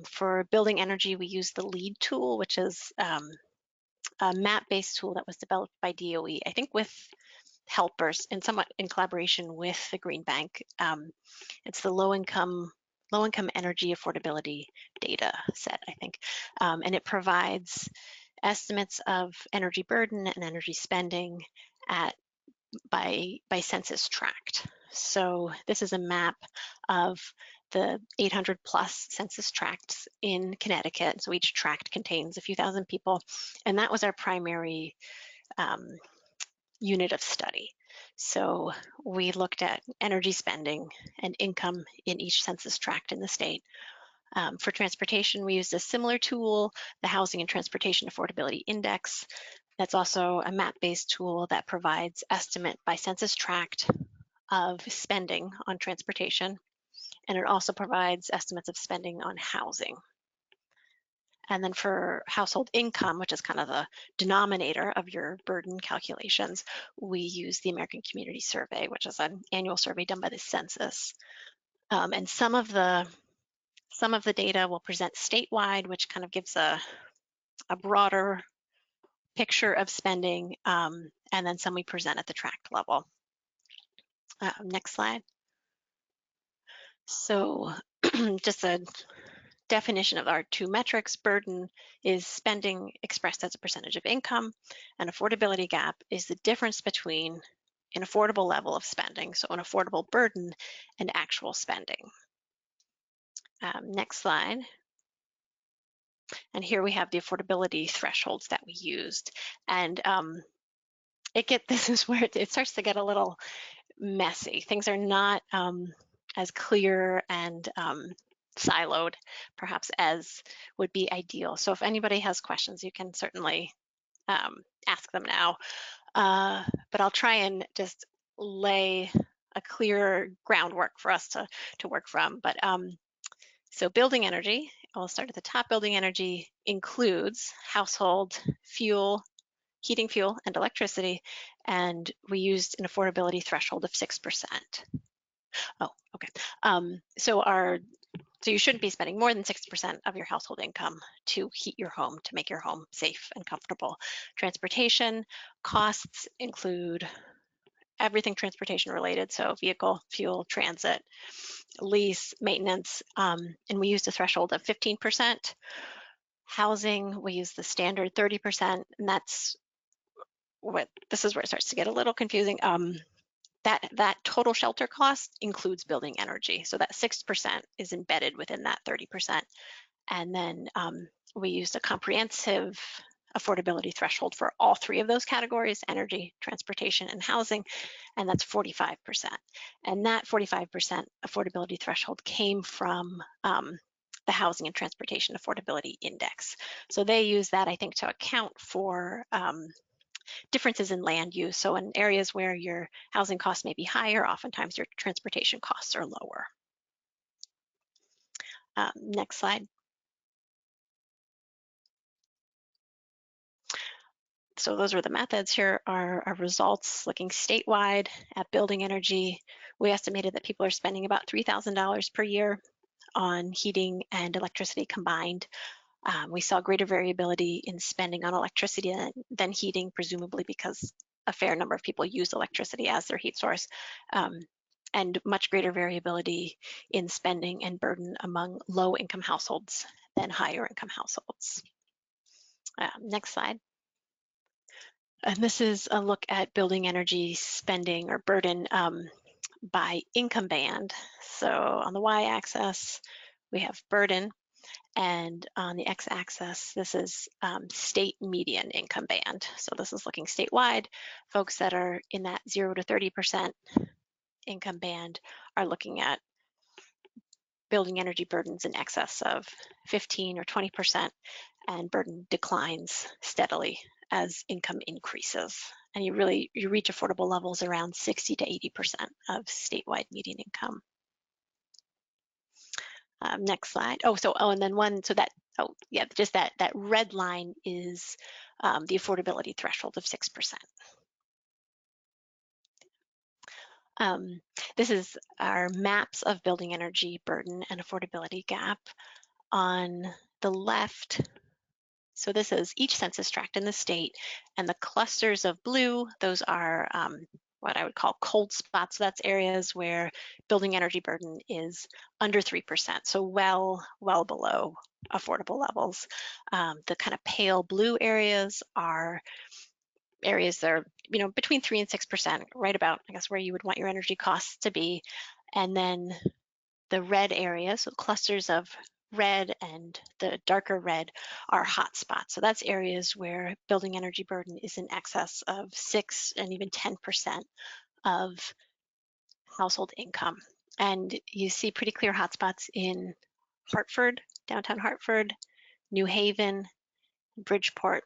For building energy, we used the LEAD tool, which is a map-based tool that was developed by DOE, I think with helpers and somewhat in collaboration with the Green Bank. It's the low-income energy affordability data set, I think. And it provides estimates of energy burden and energy spending by census tract. So this is a map of the 800 plus census tracts in Connecticut. So each tract contains a few thousand people, and that was our primary unit of study. So we looked at energy spending and income in each census tract in the state. For transportation, we used a similar tool, the Housing and Transportation Affordability Index. That's also a map-based tool that provides estimate by census tract of spending on transportation, and it also provides estimates of spending on housing. And then for household income, which is kind of the denominator of your burden calculations, we use the American Community Survey, which is an annual survey done by the census. And some of the data will present statewide, which kind of gives a broader picture of spending, and then some we present at the tract level. Next slide. So just a definition of our 2 metrics: burden is spending expressed as a percentage of income, and affordability gap is the difference between an affordable level of spending, so an affordable burden, and actual spending. Next slide. And here we have the affordability thresholds that we used. And this is where it starts to get a little messy. Things are not as clear and siloed, perhaps, as would be ideal. So if anybody has questions, you can certainly ask them now. But I'll try and just lay a clear groundwork for us to work from. But so building energy, I'll start at the top. Building energy includes household fuel, heating fuel, and electricity, and we used an affordability threshold of 6%. Oh, okay. So you shouldn't be spending more than 6% of your household income to heat your home, to make your home safe and comfortable. Transportation costs include everything transportation related, so vehicle, fuel, transit, lease, maintenance, and we used a threshold of 15%. Housing, we use the standard 30%, and this is where it starts to get a little confusing. That total shelter cost includes building energy, so that 6% is embedded within that 30%. And then we used a comprehensive affordability threshold for all 3 of those categories: energy, transportation, and housing, and that's 45%. And that 45% affordability threshold came from the Housing and Transportation Affordability Index. So they use that, I think, to account for differences in land use. So in areas where your housing costs may be higher, oftentimes your transportation costs are lower. Next slide. So those are the methods. Here are our results looking statewide at building energy. We estimated that people are spending about $3,000 per year on heating and electricity combined. We saw greater variability in spending on electricity than heating, presumably because a fair number of people use electricity as their heat source, and much greater variability in spending and burden among low-income households than higher-income households. Next slide. And this is a look at building energy spending or burden by income band. So on the y-axis, we have burden, and on the x-axis, this is state median income band. So this is looking statewide. Folks that are in that 0 to 30% income band are looking at building energy burdens in excess of 15 or 20%, and burden declines steadily as income increases. And you reach affordable levels around 60 to 80% of statewide median income. Next slide. And then just that red line is the affordability threshold of 6%. This is our maps of building energy burden and affordability gap. On the left, so this is each census tract in the state, and the clusters of blue, those are what I would call cold spots. So that's areas where building energy burden is under 3%, so well below affordable levels. The kind of pale blue areas are areas that are, between 3 and 6%, right about, I guess, where you would want your energy costs to be. And then the red areas, so clusters of red and the darker red, are hot spots. So that's areas where building energy burden is in excess of 6 and even 10% of household income. And you see pretty clear hotspots in Hartford, downtown Hartford, New Haven, Bridgeport,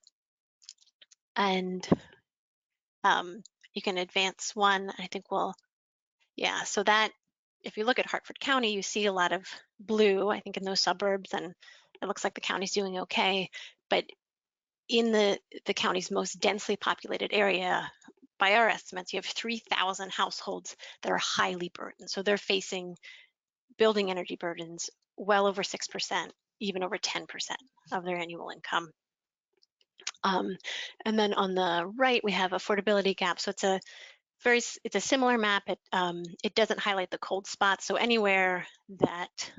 and you can advance one. I think so that if you look at Hartford County, you see a lot of blue, I think, in those suburbs, and it looks like the county's doing okay. But in the county's most densely populated area, by our estimates, you have 3,000 households that are highly burdened. So they're facing building energy burdens well over 6%, even over 10% of their annual income. And then on the right, we have affordability gap. So it's a similar map. It doesn't highlight the cold spots. So anywhere that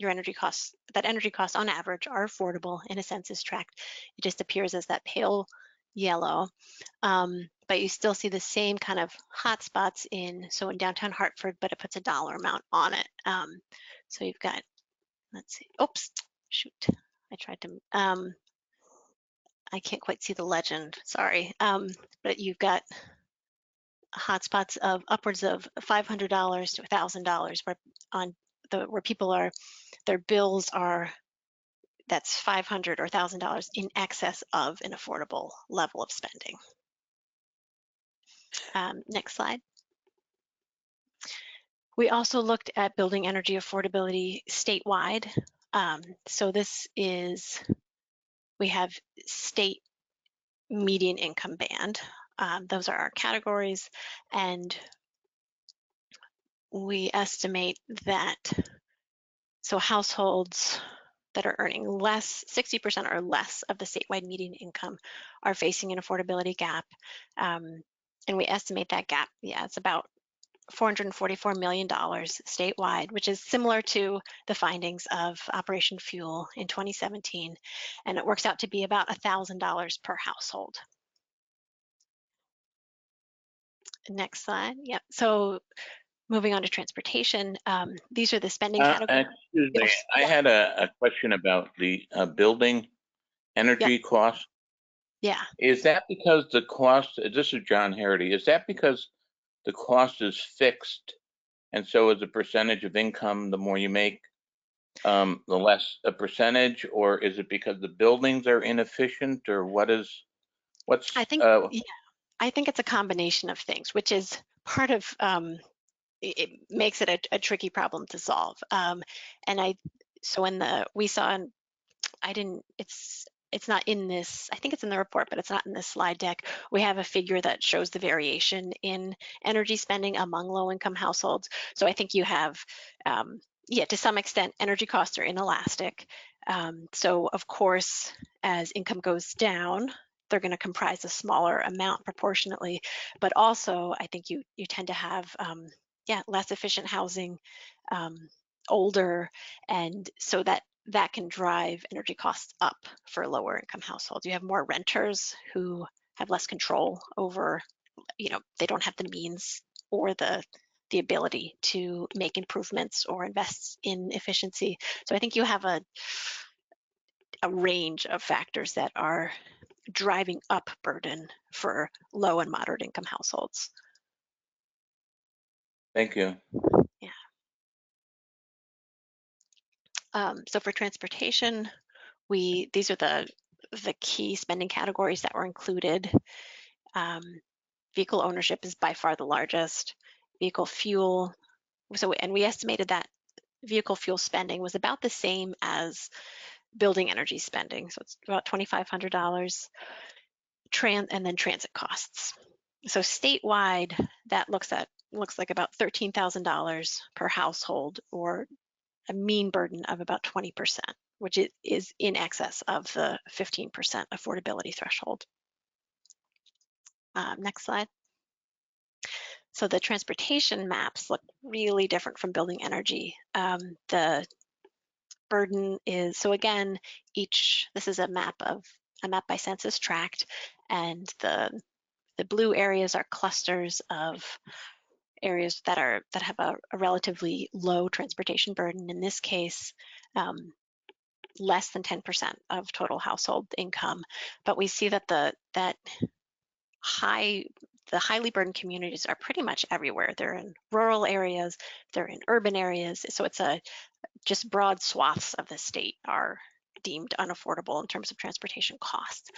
energy costs on average are affordable in a census tract, it just appears as that pale yellow. But you still see the same kind of hot spots in downtown Hartford, but it puts a dollar amount on it. So you've got, let's see, oops, shoot, I tried to, I can't quite see the legend, sorry. But you've got hotspots of upwards of $500 to $1,000 where people are, their bills are, that's $500 or $1,000 in excess of an affordable level of spending. Next slide. We also looked at building energy affordability statewide. So this is, we have state median income band. Those are our categories, and we estimate that, so households that are earning less, 60% or less of the statewide median income are facing an affordability gap. And we estimate that gap, it's about $444 million statewide, which is similar to the findings of Operation Fuel in 2017. And it works out to be about $1,000 per household. Next slide. Yep. So moving on to transportation, these are the spending categories. Excuse me, I had a question about the building energy cost. Yeah. Is that because the cost, this is John Harity, is that because the cost is fixed, and so as a percentage of income, the more you make, the less a percentage, or is it because the buildings are inefficient, or what's? I think, yeah, I think it's a combination of things, which is part of, it makes it a tricky problem to solve. So we saw, it's not in this, I think it's in the report, but it's not in this slide deck. We have a figure that shows the variation in energy spending among low-income households. So I think you have, to some extent, energy costs are inelastic. So of course, as income goes down, they're going to comprise a smaller amount proportionately. But also, I think you tend to have, less efficient housing, older, and so that can drive energy costs up for lower income households. You have more renters who have less control over, they don't have the means or the ability to make improvements or invest in efficiency. So I think you have a range of factors that are driving up burden for low and moderate income households. Thank you. Yeah. So for transportation, these are the key spending categories that were included. Vehicle ownership is by far the largest. Vehicle fuel, and we estimated that vehicle fuel spending was about the same as building energy spending. So it's about $2,500. And then transit costs. So statewide, that looks like about $13,000 per household, or a mean burden of about 20%, which is in excess of the 15% affordability threshold. Next slide. So the transportation maps look really different from building energy. The burden is, so again, this is a map by census tract, and the blue areas are clusters of areas that have a relatively low transportation burden. In this case, less than 10% of total household income. But we see that the highly burdened communities are pretty much everywhere. They're in rural areas, they're in urban areas. So it's just broad swaths of the state are deemed unaffordable in terms of transportation costs.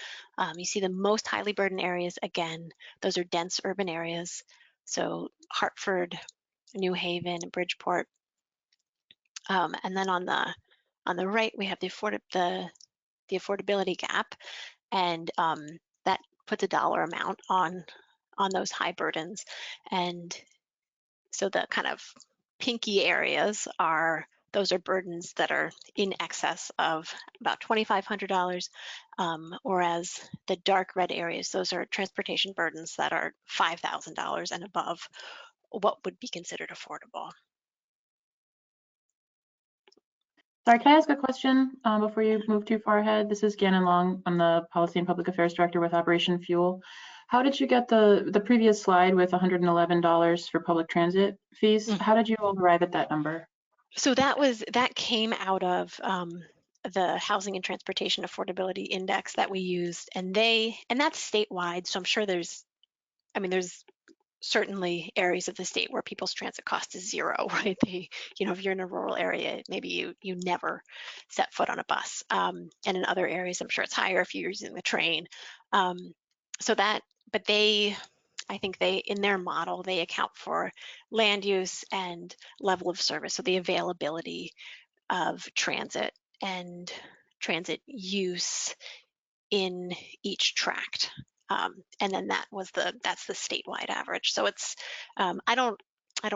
You see the most highly burdened areas, again, those are dense urban areas. So Hartford, New Haven, and Bridgeport. And then on the right, we have the affordability gap, and that puts a dollar amount on those high burdens. And so the kind of pinky areas those are burdens that are in excess of about $2,500, whereas the dark red areas, those are transportation burdens that are $5,000 and above what would be considered affordable. Sorry, can I ask a question before you move too far ahead? This is Gannon Long. I'm the Policy and Public Affairs Director with Operation Fuel. How did you get the previous slide with $111 for public transit fees? How did you arrive at that number? So that came out of the Housing and Transportation Affordability Index that we used, and that's statewide. So I'm sure there's certainly areas of the state where people's transit cost is zero, right? If you're in a rural area, maybe you never set foot on a bus. And in other areas, I'm sure it's higher if you're using the train. I think in their model, they account for land use and level of service, so the availability of transit and transit use in each tract. And then that's the statewide average. So it's, I don't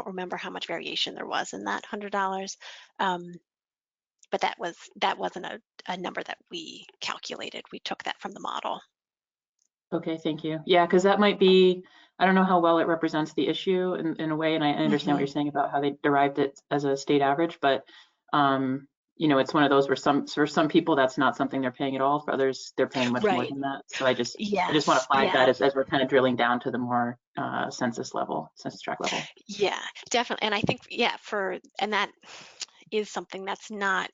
remember how much variation there was in that $100, but that wasn't a number that we calculated. We took that from the model. Okay, thank you. Yeah, because that might be, I don't know how well it represents the issue in a way, and I understand what you're saying about how they derived it as a state average, but it's one of those where for some people that's not something they're paying at all. For others, they're paying much more than that. So I just want to flag that as we're kind of drilling down to the more census tract level. Yeah, definitely. And I think, and that is something that's not,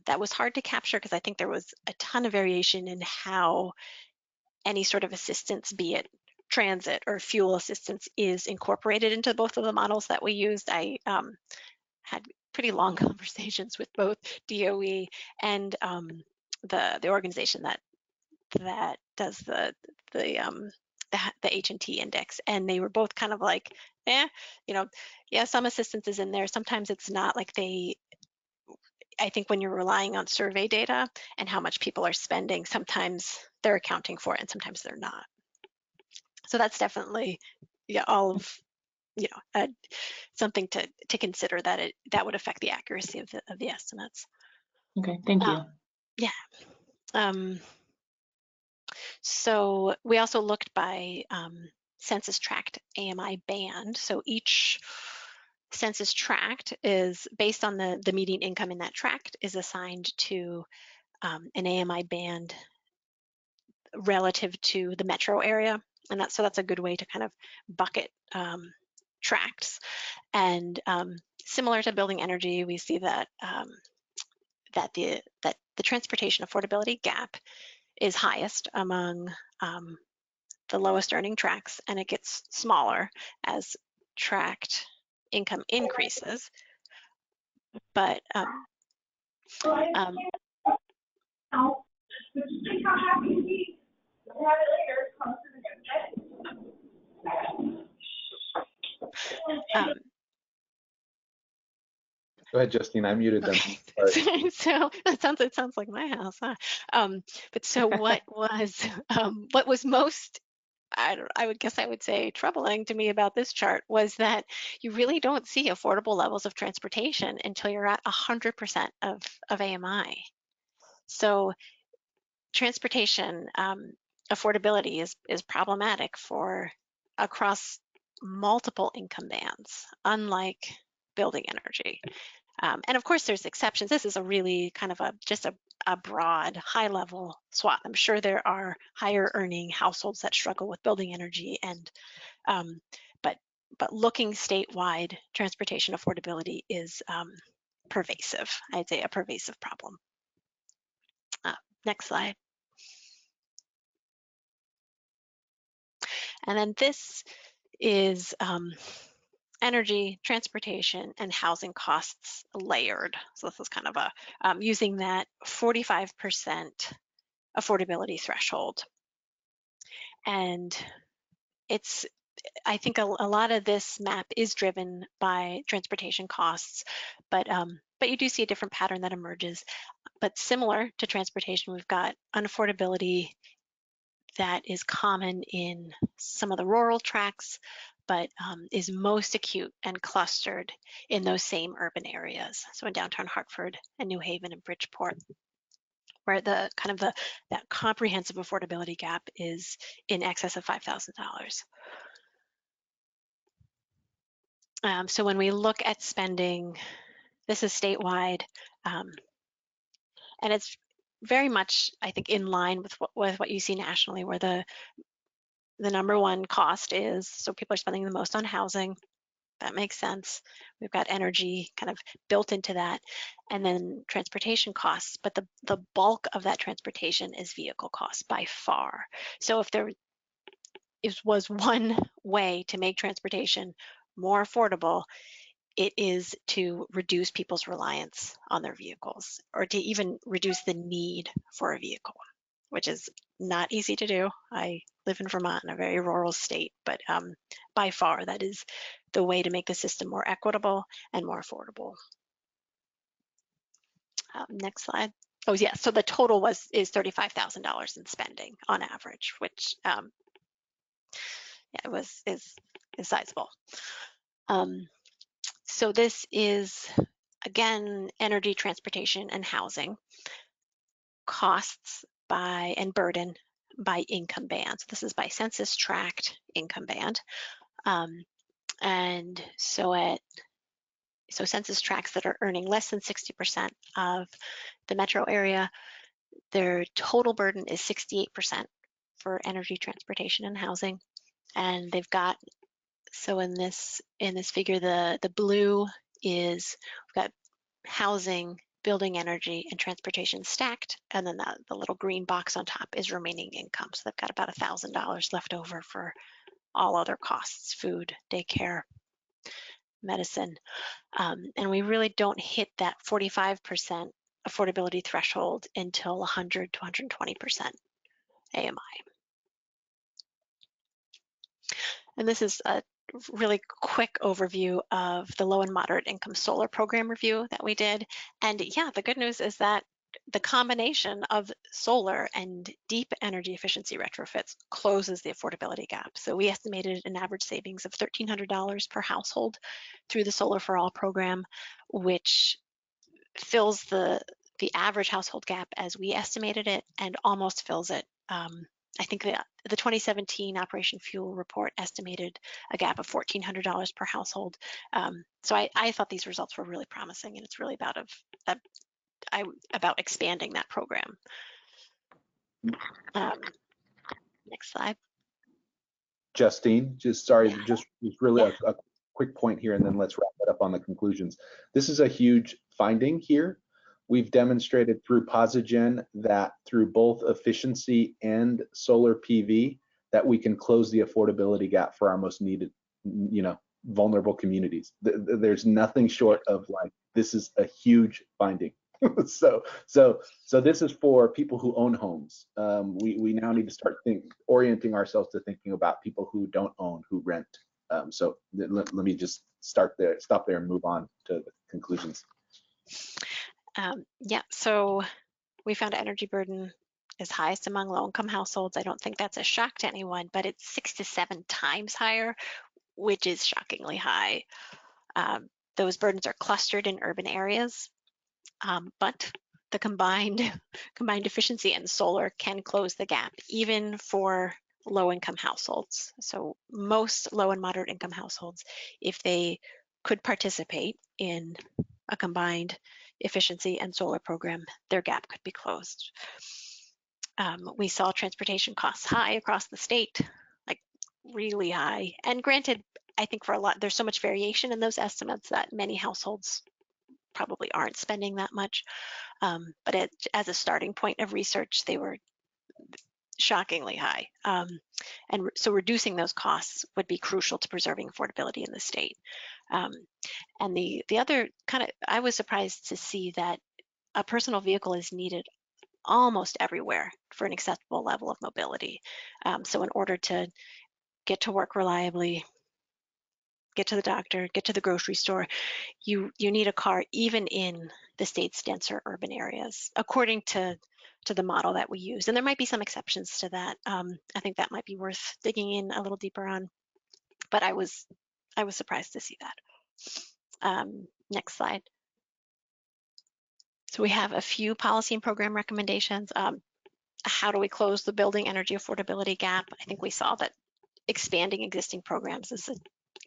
that was hard to capture, because I think there was a ton of variation in how any sort of assistance, be it transit or fuel assistance, is incorporated into both of the models that we used. I had pretty long conversations with both DOE and the organization that does the H&T index, and they were both kind of like, yeah, some assistance is in there. Sometimes it's not. Like I think when you're relying on survey data and how much people are spending, sometimes they're accounting for it and sometimes they're not. So that's definitely, all of, something to consider, that would affect the accuracy of the estimates. Okay, thank you. Yeah. So we also looked by census tract AMI band. So each census tract is based on the median income in that tract is assigned to an AMI band relative to the metro area. And that's a good way to kind of bucket tracts. And similar to building energy, we see that that the transportation affordability gap is highest among the lowest earning tracts, and it gets smaller as tract income increases. But Go ahead, Justine. I muted them. Okay. So it sounds like my house, huh? But so what was most, I would guess I would say, troubling to me about this chart was that you really don't see affordable levels of transportation until you're at 100% of AMI. So transportation affordability is problematic for across multiple income bands, unlike building energy. And of course, there's exceptions. This is a really kind of just a broad, high-level swath. I'm sure there are higher-earning households that struggle with building energy, and but looking statewide, transportation affordability is pervasive. I'd say a pervasive problem. Next slide. And then this is energy, transportation, and housing costs layered. So this is kind of a using that 45% affordability threshold. And I think a lot of this map is driven by transportation costs, but you do see a different pattern that emerges. But similar to transportation, we've got unaffordability that is common in some of the rural tracts, but is most acute and clustered in those same urban areas. So in downtown Hartford and New Haven and Bridgeport, where that comprehensive affordability gap is in excess of $5,000. So when we look at spending, this is statewide, and it's very much, I think, in line with what you see nationally, where the number one cost is, so people are spending the most on housing. That makes sense. We've got energy kind of built into that, and then transportation costs, but the bulk of that transportation is vehicle costs by far. So if there was one way to make transportation more affordable, it is to reduce people's reliance on their vehicles, or to even reduce the need for a vehicle, which is not easy to do. I live in Vermont, in a very rural state, but by far that is the way to make the system more equitable and more affordable. Next slide. Oh yeah, so the total is $35,000 in spending on average, which is sizable. So this is, again, energy, transportation, and housing costs by and burden by income band. So this is by census tract income band. And so census tracts that are earning less than 60% of the metro area, their total burden is 68% for energy, transportation, and housing. And they've got, so in this figure, the blue is, we've got housing, building energy, and transportation stacked, and then the little green box on top is remaining income. So they've got about $1,000 left over for all other costs, food, daycare. medicine. And we really don't hit that 45% affordability threshold until 100 to 120% AMI. And this is a really quick overview of the low and moderate income solar program review that we did. And yeah, the good news is that the combination of solar and deep energy efficiency retrofits closes the affordability gap. So we estimated an average savings of $1,300 per household through the Solar for All program, which fills the average household gap as we estimated it and almost fills it. I think the 2017 Operation Fuel report estimated a gap of $1,400 per household. So I thought these results were really promising, and it's really about expanding that program. Next slide. Justine, just really a quick point here, and then let's wrap it up on the conclusions. This is a huge finding here. We've demonstrated through Posigen that through both efficiency and solar PV that we can close the affordability gap for our most needed, vulnerable communities. There's nothing short of like, this is a huge finding. So this is for people who own homes. We now need to start orienting ourselves to thinking about people who don't own, who rent. So let me just stop there and move on to the conclusions. Yeah, so we found energy burden is highest among low-income households. I don't think that's a shock to anyone, but it's 6 to 7 times higher, which is shockingly high. Those burdens are clustered in urban areas, but the combined efficiency and solar can close the gap, even for low-income households. So most low and moderate income households, if they could participate in a combined efficiency and solar program, their gap could be closed. We saw transportation costs high across the state, like really high. And granted, I think there's so much variation in those estimates that many households probably aren't spending that much. But as a starting point of research, they were shockingly high. And so reducing those costs would be crucial to preserving affordability in the state. And the other I was surprised to see that a personal vehicle is needed almost everywhere for an acceptable level of mobility. So in order to get to work reliably, get to the doctor, get to the grocery store, you need a car even in the state's denser urban areas, according to the model that we use. And there might be some exceptions to that. I think that might be worth digging in a little deeper on, but I was surprised to see that. Next slide. So we have a few policy and program recommendations. How do we close the building energy affordability gap? I think we saw that expanding existing programs is a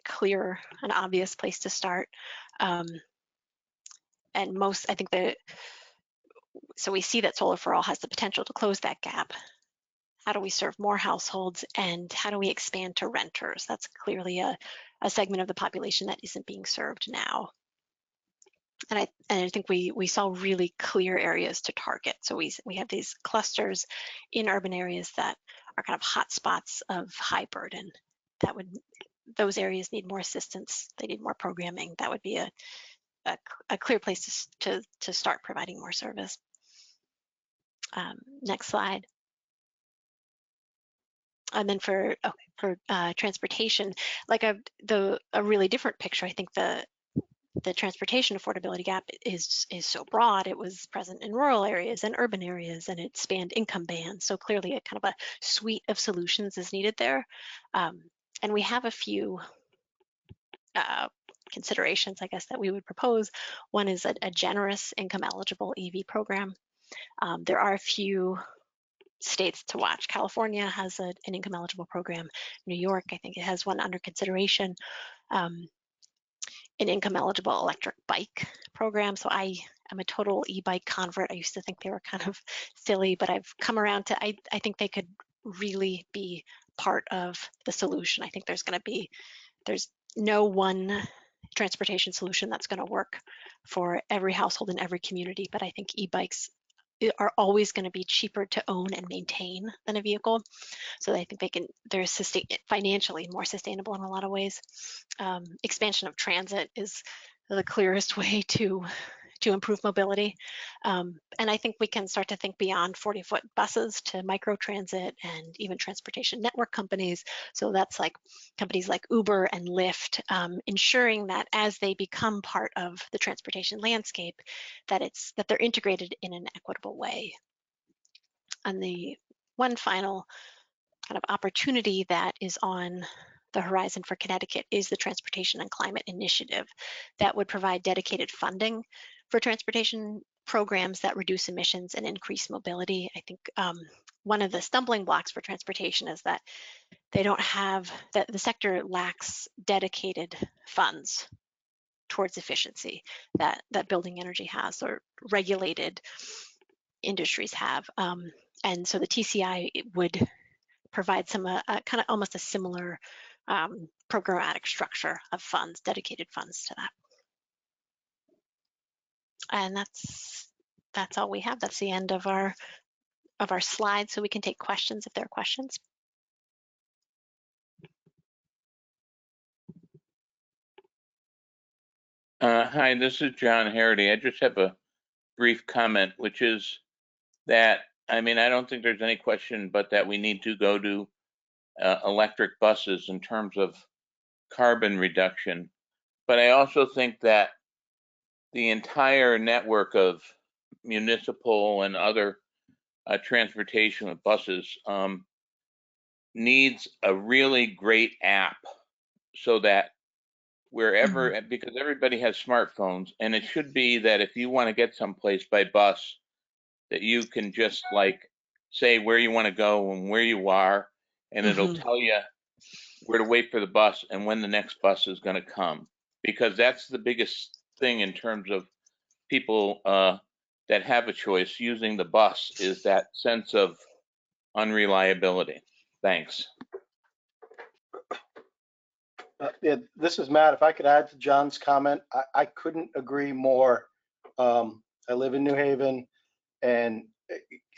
clear and obvious place to start. So we see that Solar for All has the potential to close that gap. How do we serve more households, and how do we expand to renters? That's clearly a segment of the population that isn't being served now. And I think we saw really clear areas to target. So we have these clusters in urban areas that are kind of hot spots of high burden. Those areas need more assistance. They need more programming. That would be a clear place to start providing more service. Next slide. And then for transportation, like a really different picture. I think the transportation affordability gap is so broad. It was present in rural areas and urban areas, and it spanned income bands. So clearly a kind of a suite of solutions is needed there. And we have a few considerations, I guess, that we would propose. One is a generous income eligible EV program. There are a few states to watch. California has an income eligible program. New York, I think it has one under consideration. An income eligible electric bike program. So I am a total e-bike convert. I used to think they were kind of silly, but I've come around to, I think they could really be part of the solution. I think there's no one transportation solution that's going to work for every household in every community, but I think e-bikes are always going to be cheaper to own and maintain than a vehicle. So I think they're financially more sustainable in a lot of ways. Expansion of transit is the clearest way to improve mobility. And I think we can start to think beyond 40-foot buses to microtransit and even transportation network companies. So that's like companies like Uber and Lyft, ensuring that as they become part of the transportation landscape, that they're integrated in an equitable way. And the one final kind of opportunity that is on the horizon for Connecticut is the Transportation and Climate Initiative that would provide dedicated funding for transportation programs that reduce emissions and increase mobility. I think one of the stumbling blocks for transportation is that that the sector lacks dedicated funds towards efficiency that building energy has or regulated industries have. And so the TCI would provide some kind of almost a similar programmatic structure of funds, dedicated funds to that. And that's all we have. That's the end of our slides, so we can take questions if there are questions. Hi, this is John Harity. I just have a brief comment, which is that, I mean, I don't think there's any question but that we need to go to electric buses in terms of carbon reduction. But I also think that the entire network of municipal and other transportation with buses needs a really great app so that wherever, because everybody has smartphones, and it should be that if you want to get someplace by bus, that you can just like say where you want to go and where you are, and it'll tell you where to wait for the bus and when the next bus is going to come. Because that's the biggest thing in terms of people that have a choice using the bus, is that sense of unreliability. Thanks. Yeah, this is Matt. If I could add to John's comment, I couldn't agree more. I live in New Haven, and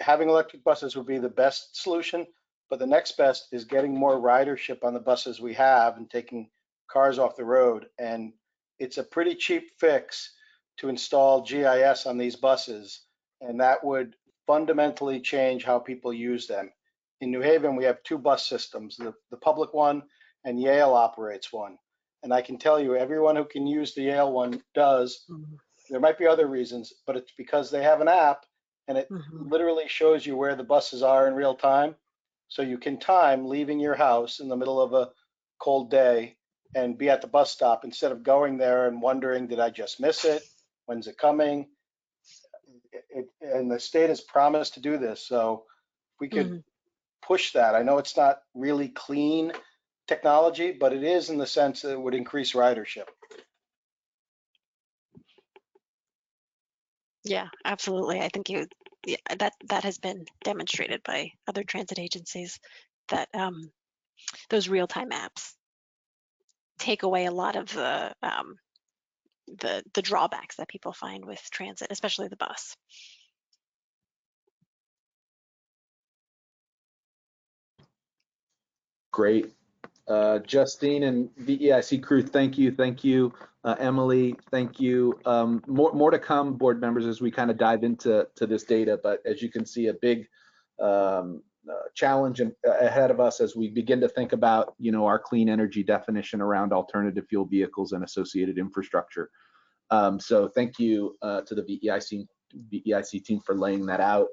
having electric buses would be the best solution, but the next best is getting more ridership on the buses we have and taking cars off the road. And it's a pretty cheap fix to install GIS on these buses, and that would fundamentally change how people use them. In New Haven, we have two bus systems, the public one, and Yale operates one. And I can tell you, everyone who can use the Yale one does. There might be other reasons, but it's because they have an app, and it literally shows you where the buses are in real time. So you can time leaving your house in the middle of a cold day and be at the bus stop instead of going there and wondering, did I just miss it? When's it coming? And the state has promised to do this. So if we could push that. I know it's not really clean technology, but it is in the sense that it would increase ridership. Yeah, absolutely. I think that has been demonstrated by other transit agencies, that those real-time apps take away a lot of the drawbacks that people find with transit, especially the bus. Great. Justine and VEIC crew, thank you. Thank you. Emily, thank you. More to come, board members, as we kind of dive into this data. But as you can see, a big challenge ahead of us as we begin to think about, our clean energy definition around alternative fuel vehicles and associated infrastructure. So thank you to the VEIC team for laying that out.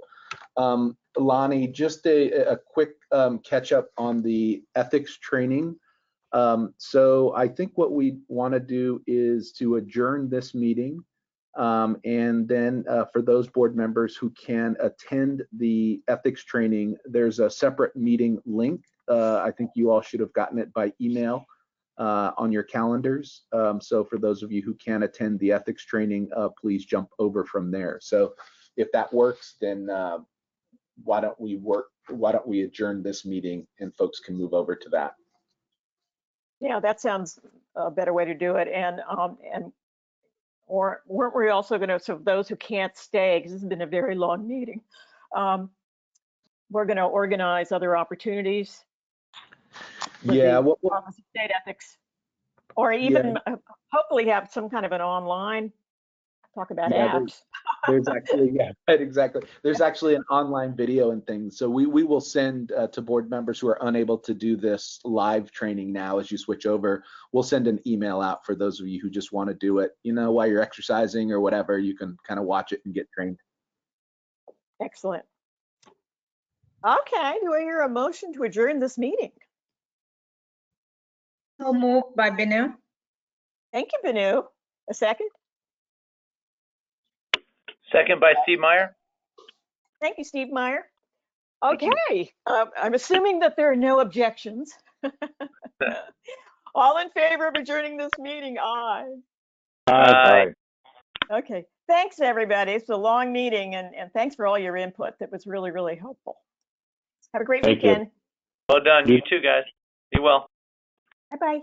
Lonnie, just a quick catch up on the ethics training. So I think what we want to do is to adjourn this meeting, and then for those board members who can attend the ethics training, there's a separate meeting link. I think you all should have gotten it by email on your calendars. So for those of you who can attend the ethics training, please jump over from there. So if that works, then why don't we adjourn this meeting and folks can move over to that. Yeah, that sounds a better way to do it. And Or weren't we also going to, so those who can't stay, because this has been a very long meeting, we're going to organize other opportunities with Yeah, the Office of State Ethics, or even yeah, hopefully have some kind of an online talk about yeah. apps. There's actually, yeah, right, exactly. There's actually an online video and things. So we will send to board members who are unable to do this live training now as you switch over. We'll send an email out for those of you who just want to do it, you know, while you're exercising or whatever, you can kind of watch it and get trained. Excellent. Okay, do I hear a motion to adjourn this meeting? So moved by Binu. Thank you, Binu. A second? Second by Steve Meyer. Thank you, Steve Meyer. Okay, I'm assuming that there are no objections. All in favor of adjourning this meeting? Aye. Aye. Okay, thanks everybody. It's a long meeting, and thanks for all your input. That was really, really helpful. Have a great Thank you. weekend. Well done. You too, guys. Be well. Bye-bye.